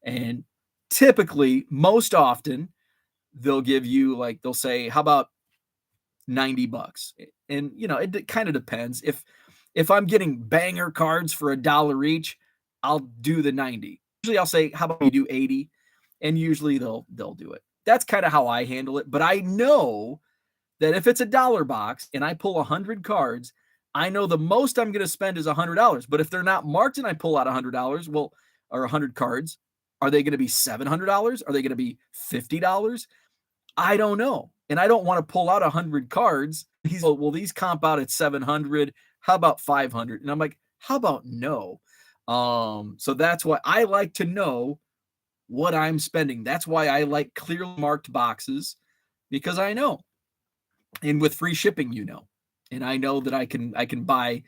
and typically, most often, they'll give you they'll say, how about $90? And it kind of depends. If I'm getting banger cards for $1 each, I'll do the 90. Usually I'll say, how about you do 80? And usually they'll do it. That's kind of how I handle it. But I know that if it's $1 box and I pull 100 cards, I know the most I'm going to spend is $100. But if they're not marked and I pull out $100, or 100 cards, are they going to be $700? Are they going to be $50? I don't know. And I don't want to pull out 100 cards. He's like, well, these comp out at 700. How about 500? And I'm like, how about no? So that's why I like to know what I'm spending. That's why I like clearly marked boxes, because I know. And with free shipping, and I know that I can buy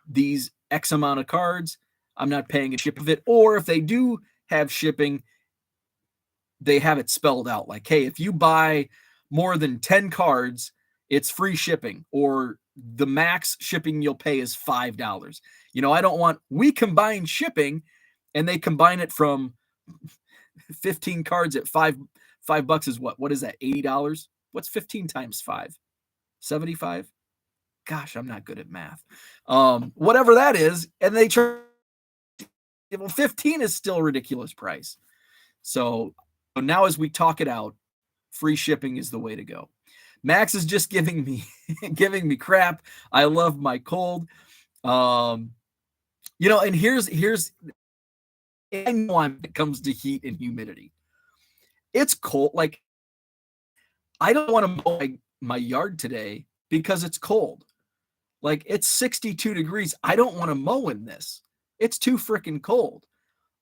these X amount of cards. I'm not paying a ship of it. Or if they do have shipping, they have it spelled out like, hey, if you buy more than 10 cards, it's free shipping, or the max shipping you'll pay is $5. I don't want, we combine shipping and they combine it from 15 cards at $5 is what is that? $80. What's 15 times 5? 75. Gosh, I'm not good at math. Whatever that is. And they charge, 15 is still a ridiculous price. So now as we talk it out, free shipping is the way to go. Max is just giving me crap. I love my cold. And here's I know when it comes to heat and humidity. It's cold. Like, I don't want to mow my yard today because it's cold. Like, it's 62 degrees. I don't want to mow in this. It's too freaking cold.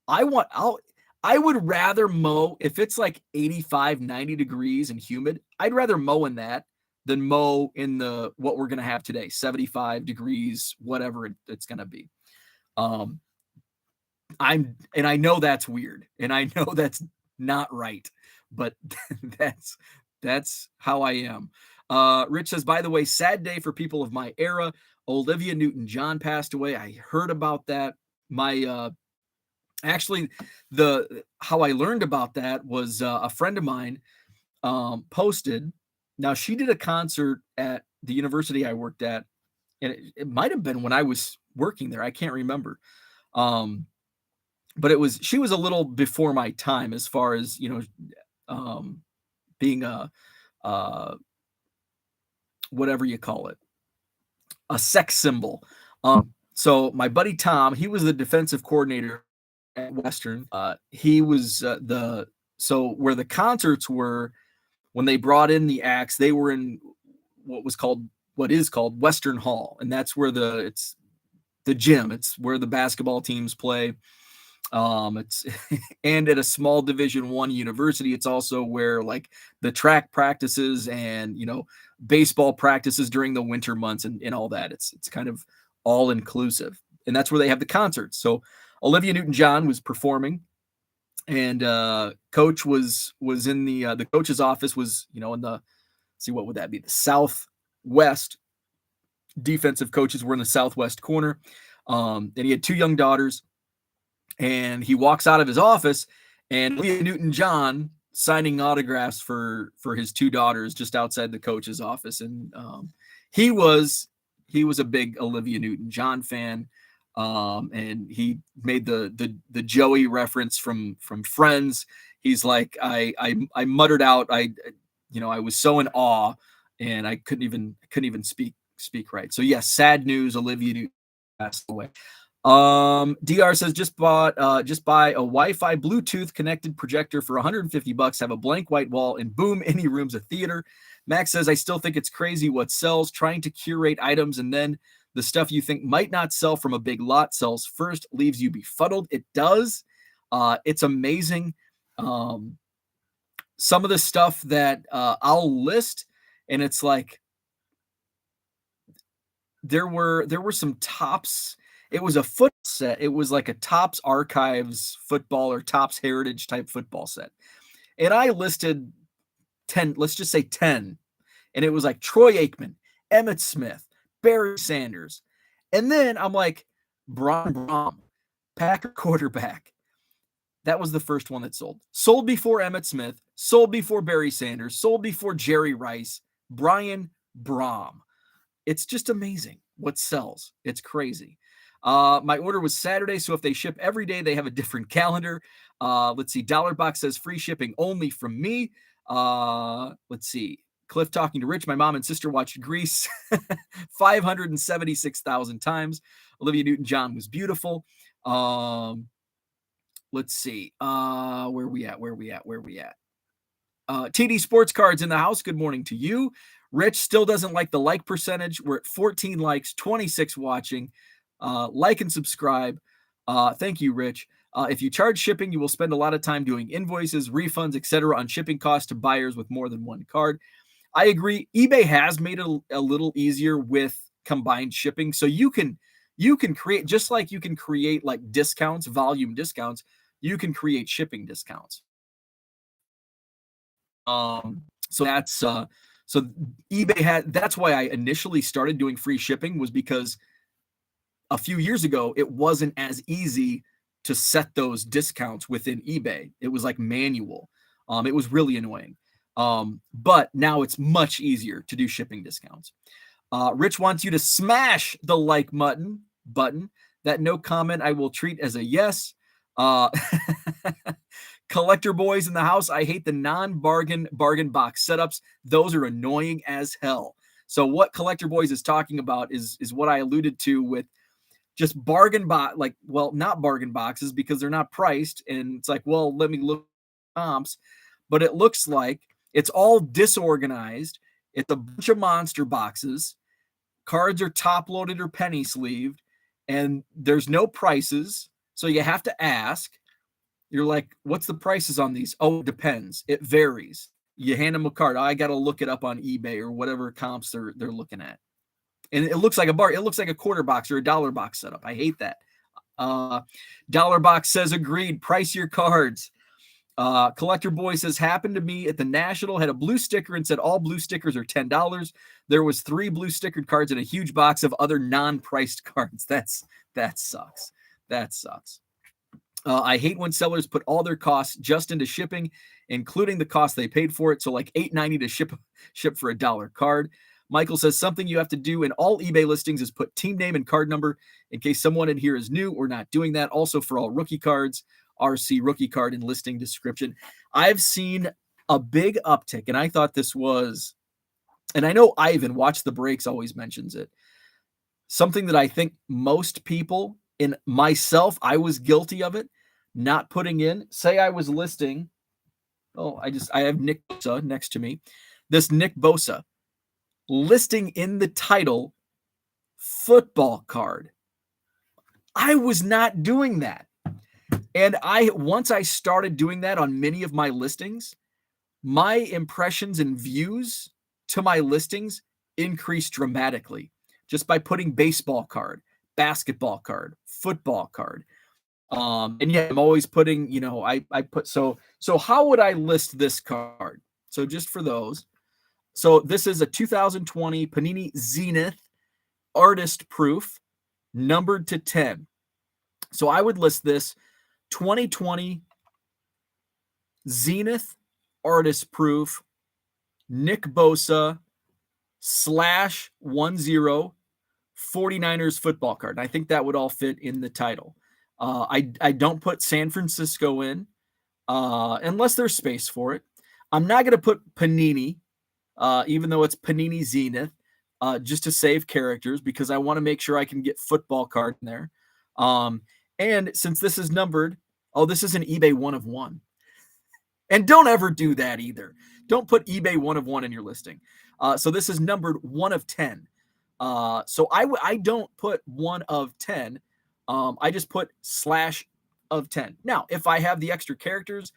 I would rather mow if it's like 85, 90 degrees and humid. I'd rather mow in that than mow in what we're going to have today, 75 degrees, whatever it's going to be. I know that's weird, and I know that's not right, but that's how I am. Rich says, by the way, sad day for people of my era. Olivia Newton-John passed away. I heard about that. My actually, how I learned about that was a friend of mine posted. Now, she did a concert at the university I worked at, and it might have been when I was working there. I can't remember. But she was a little before my time as far as, being a whatever you call it, a sex symbol. So my buddy Tom, he was the defensive coordinator at Western. He was where the concerts were, when they brought in the acts, they were in what is called Western Hall, and that's where it's the gym. It's where the basketball teams play. It's and at a small Division I university, it's also where like the track practices and baseball practices during the winter months and all that. It's kind of all inclusive, and that's where they have the concerts. So Olivia Newton-John was performing, and coach was in the coach's office was in the, what would that be, the southwest. Defensive coaches were in the southwest corner, and he had two young daughters. And he walks out of his office, and Olivia Newton-John signing autographs for his two daughters just outside the coach's office. And he was a big Olivia Newton-John fan, and he made the Joey reference from Friends. He's like, I muttered out, I was so in awe, and I couldn't even speak right. So yes, sad news. Olivia Newton passed away. DR says, just buy a Wi-Fi Bluetooth connected projector for $150, have a blank white wall, and boom, any room's a theater. Max says, I still think it's crazy what sells, trying to curate items, and then the stuff you think might not sell from a big lot sells first, leaves you befuddled. It does. It's amazing. Some of the stuff that I'll list, and it's like there were some Tops. It was a foot set. It was like a Tops Archives football or Tops Heritage type football set. And I listed 10, let's just say 10. And it was like Troy Aikman, Emmitt Smith, Barry Sanders. And then I'm like, Brom, Packer quarterback. That was the first one that sold. Sold before Emmitt Smith, sold before Barry Sanders, sold before Jerry Rice, Brian Brom. It's just amazing what sells. It's crazy. My order was Saturday, so if they ship every day, they have a different calendar. Let's see. Dollar Box says free shipping only from me. Let's see. Cliff talking to Rich. My mom and sister watched Grease 576,000 times. Olivia Newton-John was beautiful. Let's see. Where we at? TD Sports Cards in the house. Good morning to you. Rich still doesn't like the like percentage. We're at 14 likes, 26 watching. Like and subscribe. Thank you, Rich. If you charge shipping, you will spend a lot of time doing invoices, refunds, etc. on shipping costs to buyers with more than one card. I agree. eBay has made it a little easier with combined shipping. So you can create, just like you can create like discounts, volume discounts, you can create shipping discounts. So eBay that's why I initially started doing free shipping, was because a few years ago, it wasn't as easy to set those discounts within eBay. It was like manual. It was really annoying. But now it's much easier to do shipping discounts. Rich wants you to smash the like button. That no comment I will treat as a yes. Collector boys in the house. I hate the non-bargain box setups. Those are annoying as hell. So what Collector Boys is talking about is what I alluded to with just not bargain boxes, because they're not priced. And it's like, well, let me look at comps, but it looks like it's all disorganized. It's a bunch of monster boxes. Cards are top loaded or penny sleeved, and there's no prices. So you have to ask. You're like, what's the prices on these? Oh, it depends. It varies. You hand them a card. I got to look it up on eBay or whatever comps they're looking at. And it looks like a bar. It looks like a quarter box or a dollar box setup. I hate that. Dollar box says agreed. Price your cards. Collector Boy says happened to me at the National, had a blue sticker and said all blue stickers are $10. There was 3 blue stickered cards and a huge box of other non-priced cards. That sucks. That sucks. I hate when sellers put all their costs just into shipping, including the cost they paid for it. So like $8.90 to ship for a $1 card. Michael says something you have to do in all eBay listings is put team name and card number in case someone in here is new or not doing that. Also for all rookie cards, RC rookie card and listing description. I've seen a big uptick, and I thought this was, and I know Ivan, Watch the Breaks, always mentions it. Something that I think most people, and myself, I was guilty of it, not putting in. Say I was listing, I have Nick Bosa next to me. This Nick Bosa, listing in the title, football card. I was not doing that. And once I started doing that on many of my listings, my impressions and views to my listings increased dramatically just by putting baseball card, basketball card, football card. And yeah, I'm always putting, I put, so how would I list this card? So just for those. So this is a 2020 Panini Zenith Artist Proof, numbered to 10. So I would list this 2020 Zenith Artist Proof Nick Bosa /10 49ers football card. And I think that would all fit in the title. I don't put San Francisco in unless there's space for it. I'm not going to put Panini, even though it's Panini Zenith, just to save characters because I want to make sure I can get football card in there. And since this is numbered, this is an eBay 1 of 1. And don't ever do that either. Don't put eBay 1 of 1 in your listing. So this is numbered 1 of 10. So I don't put 1 of 10. I just put /10. Now, if I have the extra characters,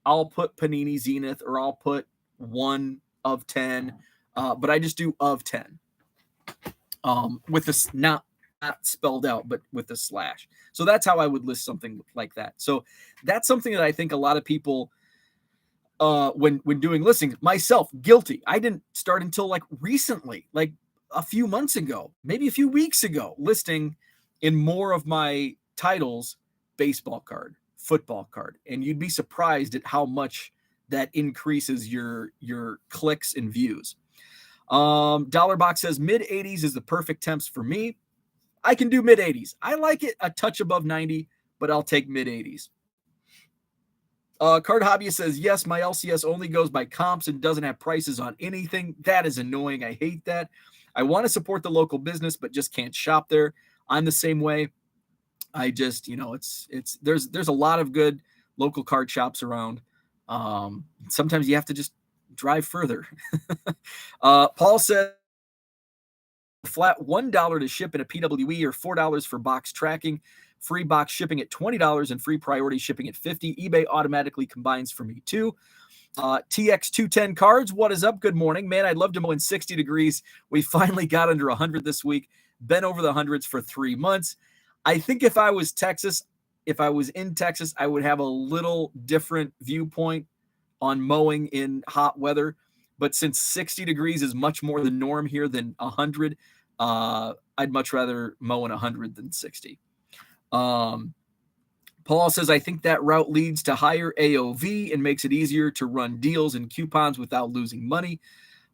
I'll put Panini Zenith or I'll put 1 of 10. But I just do of 10. With this not spelled out, but with a slash. So that's how I would list something like that. So that's something that I think a lot of people, when doing listings, myself, guilty. I didn't start until like recently, like a few months ago, maybe a few weeks ago, listing in more of my titles, baseball card, football card. And you'd be surprised at how much that increases your clicks and views. Dollar Box says mid 80s is the perfect temps for me. I can do mid 80s. I like it a touch above 90, but I'll take mid 80s. Card Hobbyist says, yes, my LCS only goes by comps and doesn't have prices on anything. That is annoying. I hate that. I want to support the local business, but just can't shop there. I'm the same way. I just, there's a lot of good local card shops around. Sometimes you have to just drive further. Paul said, flat $1 to ship in a PWE or $4 for box tracking, free box shipping at $20 and free priority shipping at $50. eBay automatically combines for me too. TX210 cards, what is up? Good morning, man. I'd love to mow in 60 degrees. We finally got under 100 this week. Been over the hundreds for 3 months. I think if I was in Texas, I would have a little different viewpoint on mowing in hot weather. But since 60 degrees is much more the norm here than 100, I'd much rather mow in 100 than 60. Paul says, I think that route leads to higher AOV and makes it easier to run deals and coupons without losing money.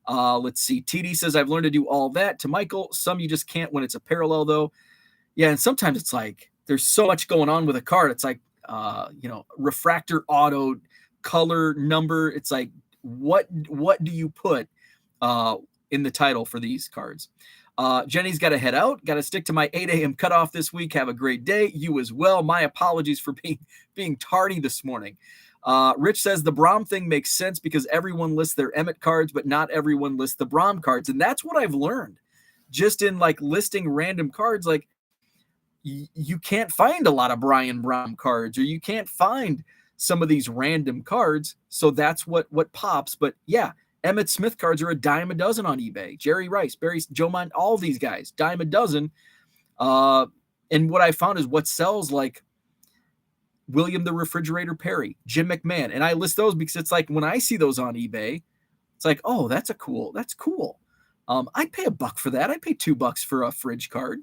Let's see. TD says, I've learned to do all that. To Michael, some you just can't when it's a parallel, though. Yeah, and sometimes it's like there's so much going on with a card. It's like, refractor auto, color, number. It's like, what do you put in the title for these cards? Jenny's got to head out. Got to stick to my 8 a.m. cutoff this week. Have a great day. You as well. My apologies for being tardy this morning. Rich says the Braum thing makes sense because everyone lists their Emmett cards, but not everyone lists the Braum cards. And that's what I've learned just in like listing random cards. Like you can't find a lot of Brian Braum cards, or you can't find some of these random cards. So that's what pops. But yeah, Emmitt Smith cards are a dime a dozen on eBay. Jerry Rice, Barry, Joe Mont, all these guys, dime a dozen. And what I found is what sells, like William the Refrigerator Perry, Jim McMahon. And I list those because it's like when I see those on eBay, it's like, oh, that's cool. I'd pay $1 for that. I'd pay $2 for a fridge card.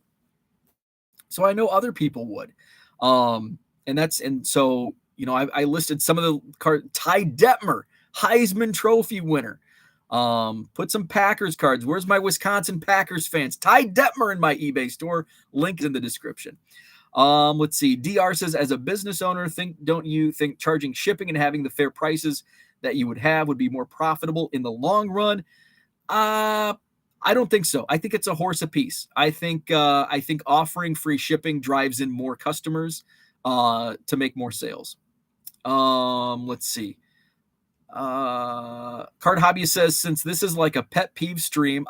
So I know other people would. And so, you know, I listed some of the cards. Ty Detmer, Heisman Trophy winner. Put some Packers cards. Where's my Wisconsin Packers fans? Ty Detmer in my eBay store. Link in the description. Let's see. DR says, as a business owner, don't you think charging shipping and having the fair prices that you would have would be more profitable in the long run? I don't think so. I think it's a horse apiece. I think offering free shipping drives in more customers to make more sales. Let's see. Card Hobbyist says, since this is like a pet peeve stream,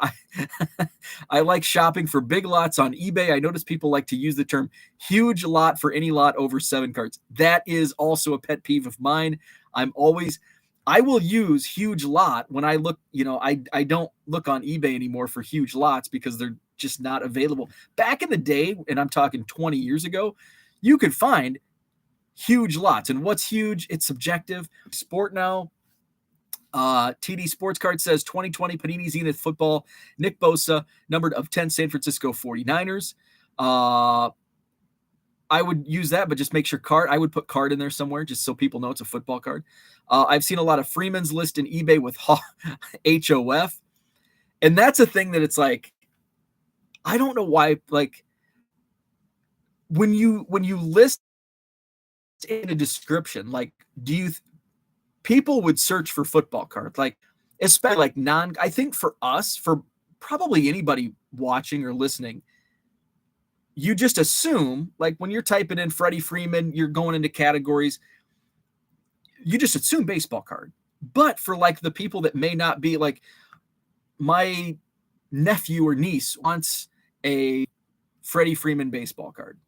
I like shopping for big lots on eBay. I notice people like to use the term huge lot for any lot over 7 cards. That is also a pet peeve of mine. I will use huge lot when I look, you know, I don't look on eBay anymore for huge lots because they're just not available. Back in the day, and I'm talking 20 years ago, you could find huge lots. And what's huge? It's subjective. Sport now. TD Sports Card says 2020 Panini Zenith Football, Nick Bosa, numbered of 10 San Francisco 49ers. I would use that, but just make sure card. I would put card in there somewhere just so people know it's a football card. I've seen a lot of Freeman's list in eBay with HOF. And that's a thing that it's like, I don't know why, like when you list in a description, like, people would search for football cards, like, especially like I think for us, for probably anybody watching or listening, you just assume, like when you're typing in Freddie Freeman, you're going into categories, you just assume baseball card. But for like the people that may not be, like my nephew or niece wants a Freddie Freeman baseball card.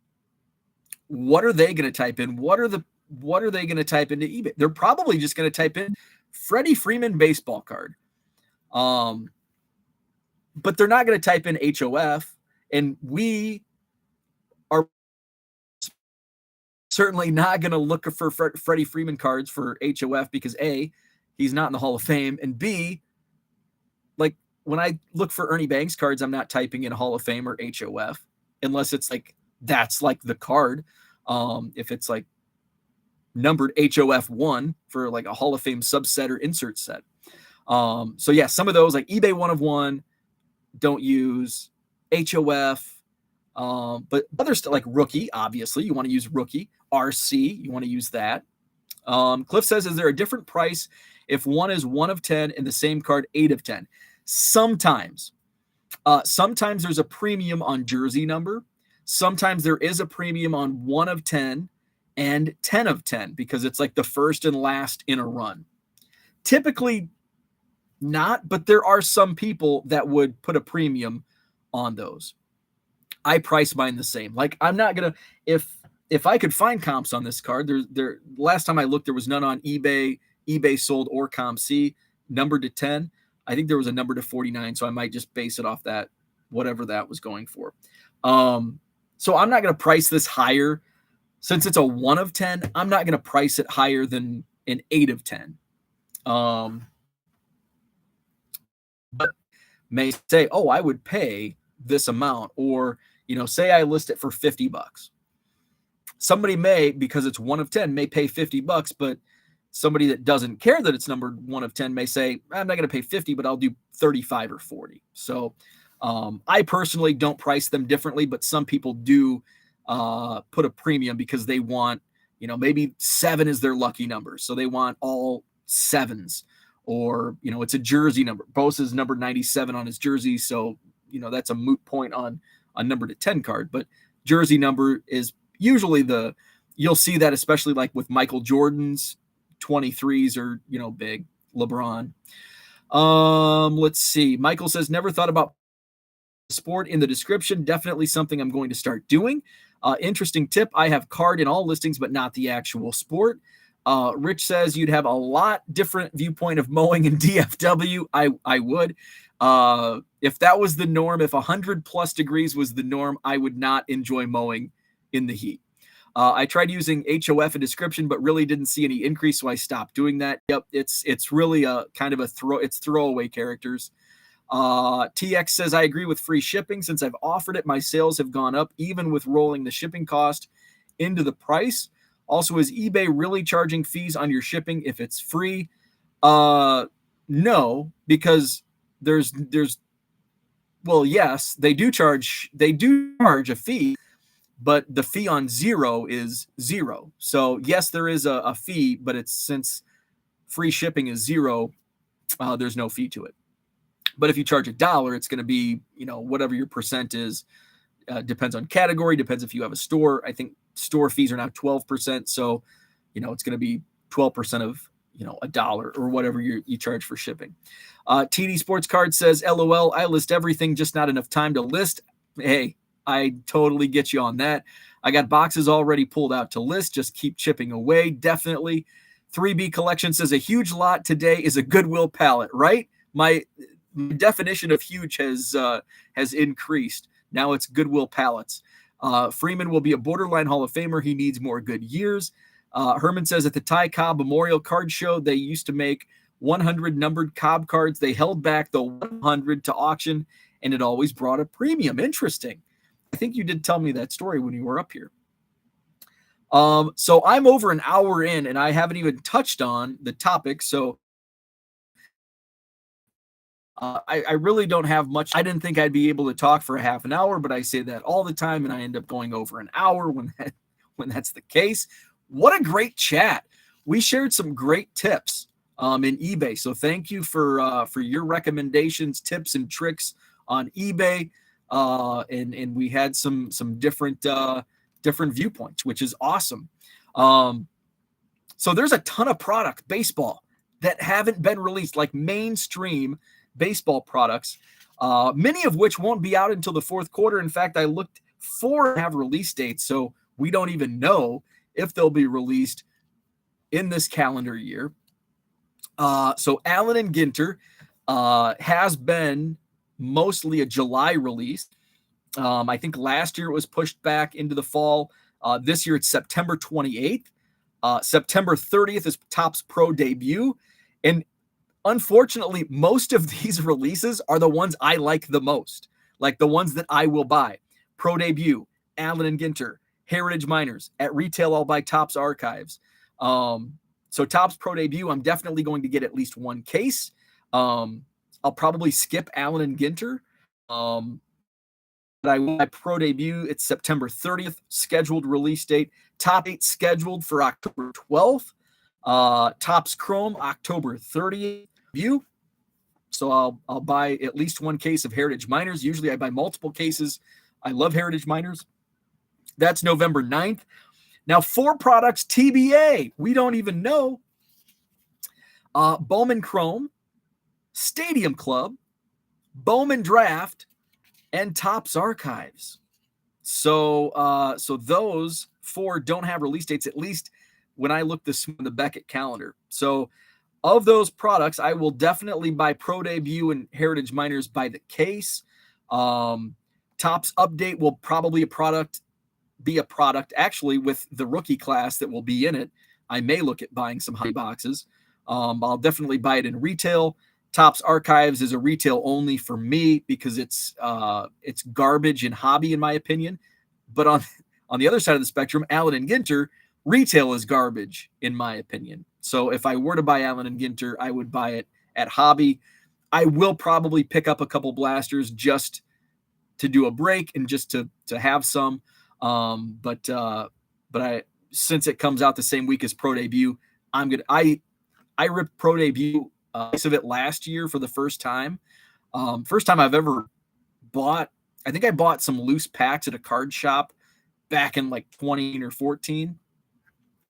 What are they going to type in? What are they going to type into eBay? They're probably just going to type in Freddie Freeman baseball card. But they're not going to type in HOF. And we are certainly not going to look for Freddie Freeman cards for HOF because A, he's not in the Hall of Fame. And B, like when I look for Ernie Banks cards, I'm not typing in Hall of Fame or HOF unless it's like, that's like the card. If it's like numbered HOF 1 for like a Hall of Fame subset or insert set. So yeah, some of those like eBay 1 of 1 don't use HOF. But other stuff like rookie, obviously you want to use rookie. RC, you want to use that. Cliff says, is there a different price if one is 1 of 10 and the same card 8 of 10? Sometimes there's a premium on jersey number. Sometimes there is a premium on 1 of 10 and 10 of 10 because it's like the first and last in a run. Typically not, but there are some people that would put a premium on those. I price mine the same. Like I'm not going to, if I could find comps on this card, last time I looked, there was none on eBay. eBay sold or ComC numbered to 10. I think there was a number to 49. So I might just base it off that, whatever that was going for. So I'm not going to price this higher. Since it's a 1 of 10, I'm not going to price it higher than an 8 of 10. But may say, oh, I would pay this amount, or, you know, say I list it for $50. Somebody may, because it's 1 of 10, may pay $50, but somebody that doesn't care that it's numbered 1 of 10 may say, I'm not going to pay 50, but I'll do 35 or 40. So I personally don't price them differently, but some people do put a premium because they want, you know, maybe 7 is their lucky number. So they want all 7s, or, you know, it's a jersey number. Bosa's number 97 on his jersey. So, you know, that's a moot point on a number to 10 card, but jersey number is usually you'll see that, especially like with Michael Jordan's 23s or, you know, big LeBron. Let's see. Michael says, never thought about sport in the description. Definitely something I'm going to start doing. Interesting tip. I have card in all listings, but not the actual sport. Rich says you'd have a lot different viewpoint of mowing in DFW. I would. If that was the norm, if 100 plus degrees was the norm, I would not enjoy mowing in the heat. I tried using HOF in description, but really didn't see any increase, so I stopped doing that. Yep, it's really a kind of it's throwaway characters. TX says, I agree with free shipping. Since I've offered it, my sales have gone up, even with rolling the shipping cost into the price. Also, is eBay really charging fees on your shipping if it's free? No, because well, yes, they do charge a fee, but the fee on zero is zero. So yes, there is a fee, but it's since free shipping is zero, there's no fee to it. But if you charge $1, it's going to be, whatever your percent is. Depends on category, depends if you have a store. I think store fees are now 12%. So, it's going to be 12% of, $1 or whatever you charge for shipping. TD Sports Card says, LOL, I list everything, just not enough time to list. Hey, I totally get you on that. I got boxes already pulled out to list. Just keep chipping away. Definitely. 3B Collection says a huge lot today is a Goodwill pallet, right? My definition of huge has increased. Now it's Goodwill pallets. Freeman will be a borderline Hall of Famer. He needs more good years. Herman says at the Ty Cobb Memorial Card Show, they used to make 100 numbered Cobb cards. They held back the 100 to auction, and it always brought a premium. Interesting. I think you did tell me that story when you were up here. So I'm over an hour in, and I haven't even touched on the topic. So I really don't have much. I didn't think I'd be able to talk for a half an hour, but I say that all the time, and I end up going over an hour when that's the case. What a great chat. We shared some great tips in eBay. So thank you for your recommendations, tips, and tricks on eBay. And we had some different viewpoints, which is awesome. So there's a ton of product baseball that haven't been released, like mainstream baseball products, many of which won't be out until the fourth quarter. In fact, I looked for have release dates, so we don't even know if they'll be released in this calendar year. So Allen and Ginter has been mostly a July release. I think last year it was pushed back into the fall. This year it's September 28th. September 30th is Topps Pro debut. And unfortunately, most of these releases are the ones I like the most, like the ones that I will buy. Pro debut, Allen and Ginter, Heritage Minors. At retail, I'll buy Topps Archives. So Topps Pro debut, I'm definitely going to get at least one case. I'll probably skip Allen and Ginter. But I will buy Pro debut. It's September 30th, scheduled release date. Top 8 scheduled for October 12th. Topps Chrome, October 30th. View. So I'll buy at least one case of Heritage Minors. Usually I buy multiple cases. I love Heritage Minors. That's November 9th. Now, 4 products TBA. We don't even know. Bowman Chrome, Stadium Club, Bowman Draft, and Topps Archives. So those 4 don't have release dates, at least when I look this in the Beckett calendar. So of those products, I will definitely buy Pro Debut and Heritage Minors by the case. Topps Update will probably be a product actually with the rookie class that will be in it. I may look at buying some hobby boxes. I'll definitely buy it in retail. Topps Archives is a retail only for me because it's garbage in hobby in my opinion. But on the other side of the spectrum, Allen and Ginter, retail is garbage in my opinion. So if I were to buy Allen and Ginter, I would buy it at hobby. I will probably pick up a couple blasters just to do a break and just to have some. But since it comes out the same week as Pro Debut, I ripped Pro Debut of it last year for the first time. First time I've ever bought. I think I bought some loose packs at a card shop back in like 20 or 14.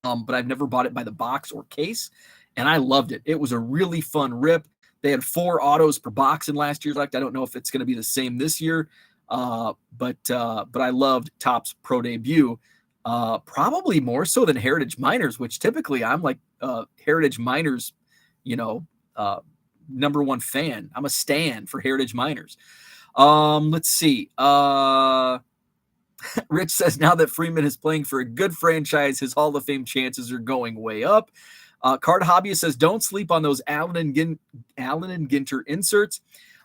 But I've never bought it by the box or case, and I loved it. It was a really fun rip. They had 4 autos per box in last year's select. I don't know if it's going to be the same this year, but I loved Topps Pro Debut. Probably more so than Heritage Miners, which typically I'm like Heritage Miners, number one fan. I'm a stan for Heritage Miners. Let's see. Rich says now that Freeman is playing for a good franchise, his Hall of Fame chances are going way up. Card Hobbyist says don't sleep on those Allen and Ginter inserts.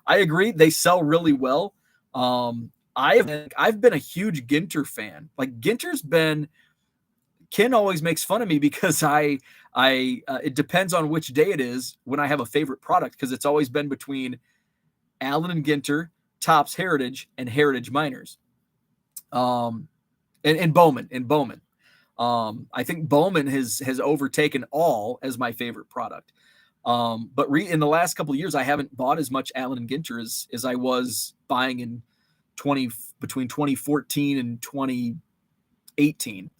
I agree, they sell really well. I've been a huge Ginter fan. Like Ken always makes fun of me because it depends on which day it is when I have a favorite product, because it's always been between Allen and Ginter, Topps Heritage, and Heritage Miners. And Bowman. I think Bowman has overtaken all as my favorite product. But in the last couple of years, I haven't bought as much Allen and Ginter as I was buying in between 2014 and 2018.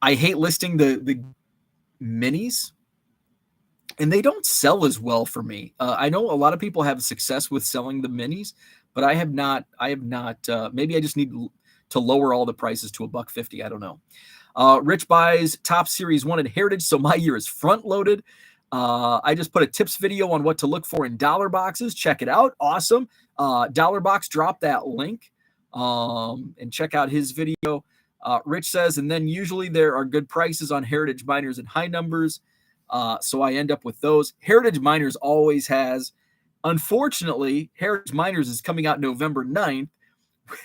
I hate listing the minis, and they don't sell as well for me. I know a lot of people have success with selling the minis, but I have not. Maybe I just need to lower all the prices to $1.50. I don't know. Rich buys Top Series 1 and Heritage, so my year is front loaded. I just put a tips video on what to look for in dollar boxes. Check it out. Awesome. Dollar Box, drop that link and check out his video. Rich says, and then usually there are good prices on Heritage Miners and high numbers. So I end up with those. Heritage Miners always has. Unfortunately, Heritage Miners is coming out November 9th,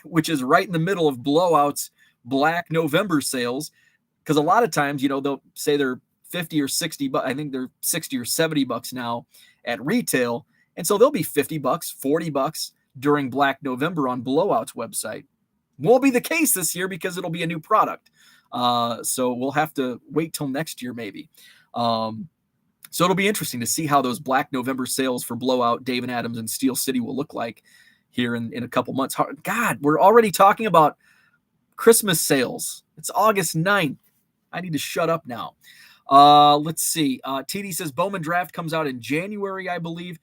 which is right in the middle of Blowout's Black November sales. Because a lot of times, they'll say they're 50 or 60 bucks. I think they're 60 or 70 bucks now at retail. And so they'll be 50 bucks, 40 bucks during Black November on Blowout's website. Won't be the case this year because it'll be a new product. So we'll have to wait till next year maybe. So it'll be interesting to see how those Black November sales for Blowout, Dave and Adams, and Steel City will look like here in a couple months. God, we're already talking about Christmas sales. It's August 9th. I need to shut up now. Let's see. TD says Bowman Draft comes out in January, I believe.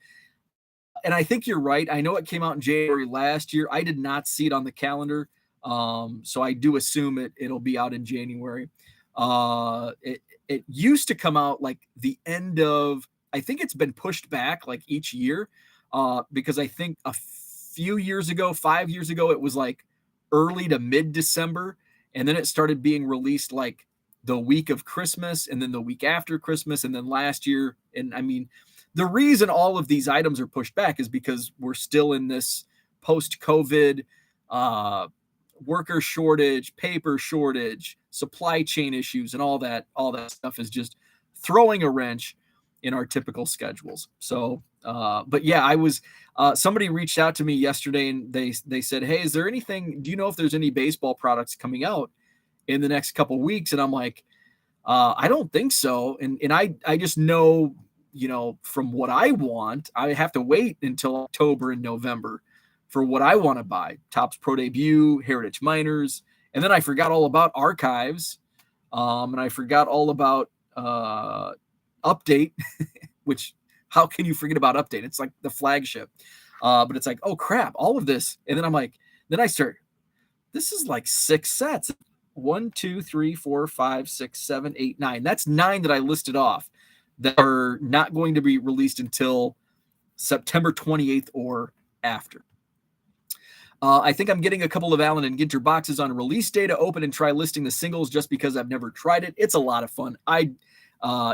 And I think you're right. I know it came out in January last year. I did not see it on the calendar. So I do assume it'll be out in January. It used to come out like the end of, I think it's been pushed back like each year, because I think a few years ago, 5 years ago, it was like early to mid-December, and then it started being released like the week of Christmas, and then the week after Christmas, and then last year. And I mean, the reason all of these items are pushed back is because we're still in this post-COVID worker shortage, paper shortage, supply chain issues, and all that stuff is just throwing a wrench in our typical schedules. So, but yeah, I was, somebody reached out to me yesterday and they said, hey, is there anything, do you know if there's any baseball products coming out in the next couple of weeks? And I'm like, I don't think so. And I just know, from what I want, I have to wait until October and November for what I want to buy. Topps Pro Debut, Heritage Miners. And then I forgot all about Archives. And I forgot all about Update, which, how can you forget about Update? It's like the flagship. But it's like, oh crap, all of this. And then I'm like, this is like 6 sets. 1, 2, 3, 4, 5, 6, 7, 8, 9. That's 9 that I listed off that are not going to be released until September 28th or after. I think I'm getting a couple of Allen and Ginter boxes on release day to open and try listing the singles just because I've never tried it. It's a lot of fun.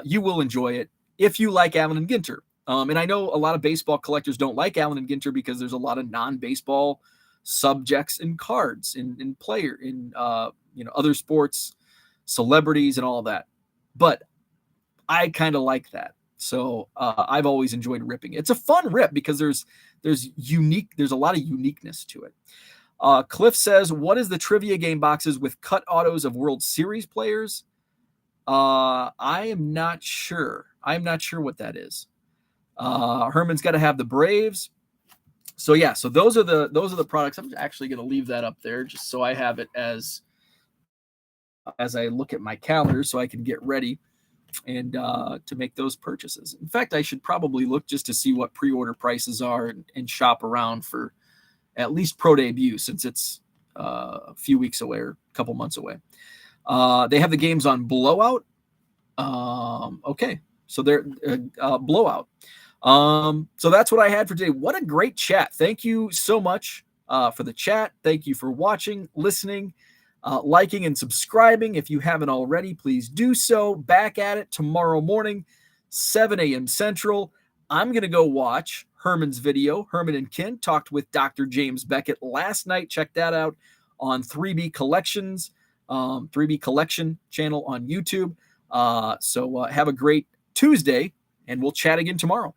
You will enjoy it if you like Allen and Ginter. And I know a lot of baseball collectors don't like Allen and Ginter because there's a lot of non-baseball subjects and cards and player in other sports, celebrities, and all that. But I kind of like that. So I've always enjoyed ripping. It's a fun rip because there's a lot of uniqueness to it. Cliff says, what is the trivia game boxes with cut autos of World Series players? I am not sure. I'm not sure what that is. Herman's got to have the Braves. So yeah, so those are the products. I'm actually going to leave that up there just so I have it as I look at my calendar so I can get ready and to make those purchases. In fact, I should probably look just to see what pre-order prices are and shop around for at least Pro Debut, since it's a few weeks away or a couple months away. They have the games on Blowout. Okay, so they're Blowout. So that's what I had for today. What a great chat. Thank you so much for the chat. Thank you for watching, listening, liking, and subscribing. If you haven't already, please do so. Back at it tomorrow morning, 7 a.m. Central. I'm going to go watch Herman's video. Herman and Ken talked with Dr. James Beckett last night. Check that out on 3B Collections, 3B Collection channel on YouTube. So have a great Tuesday, and we'll chat again tomorrow.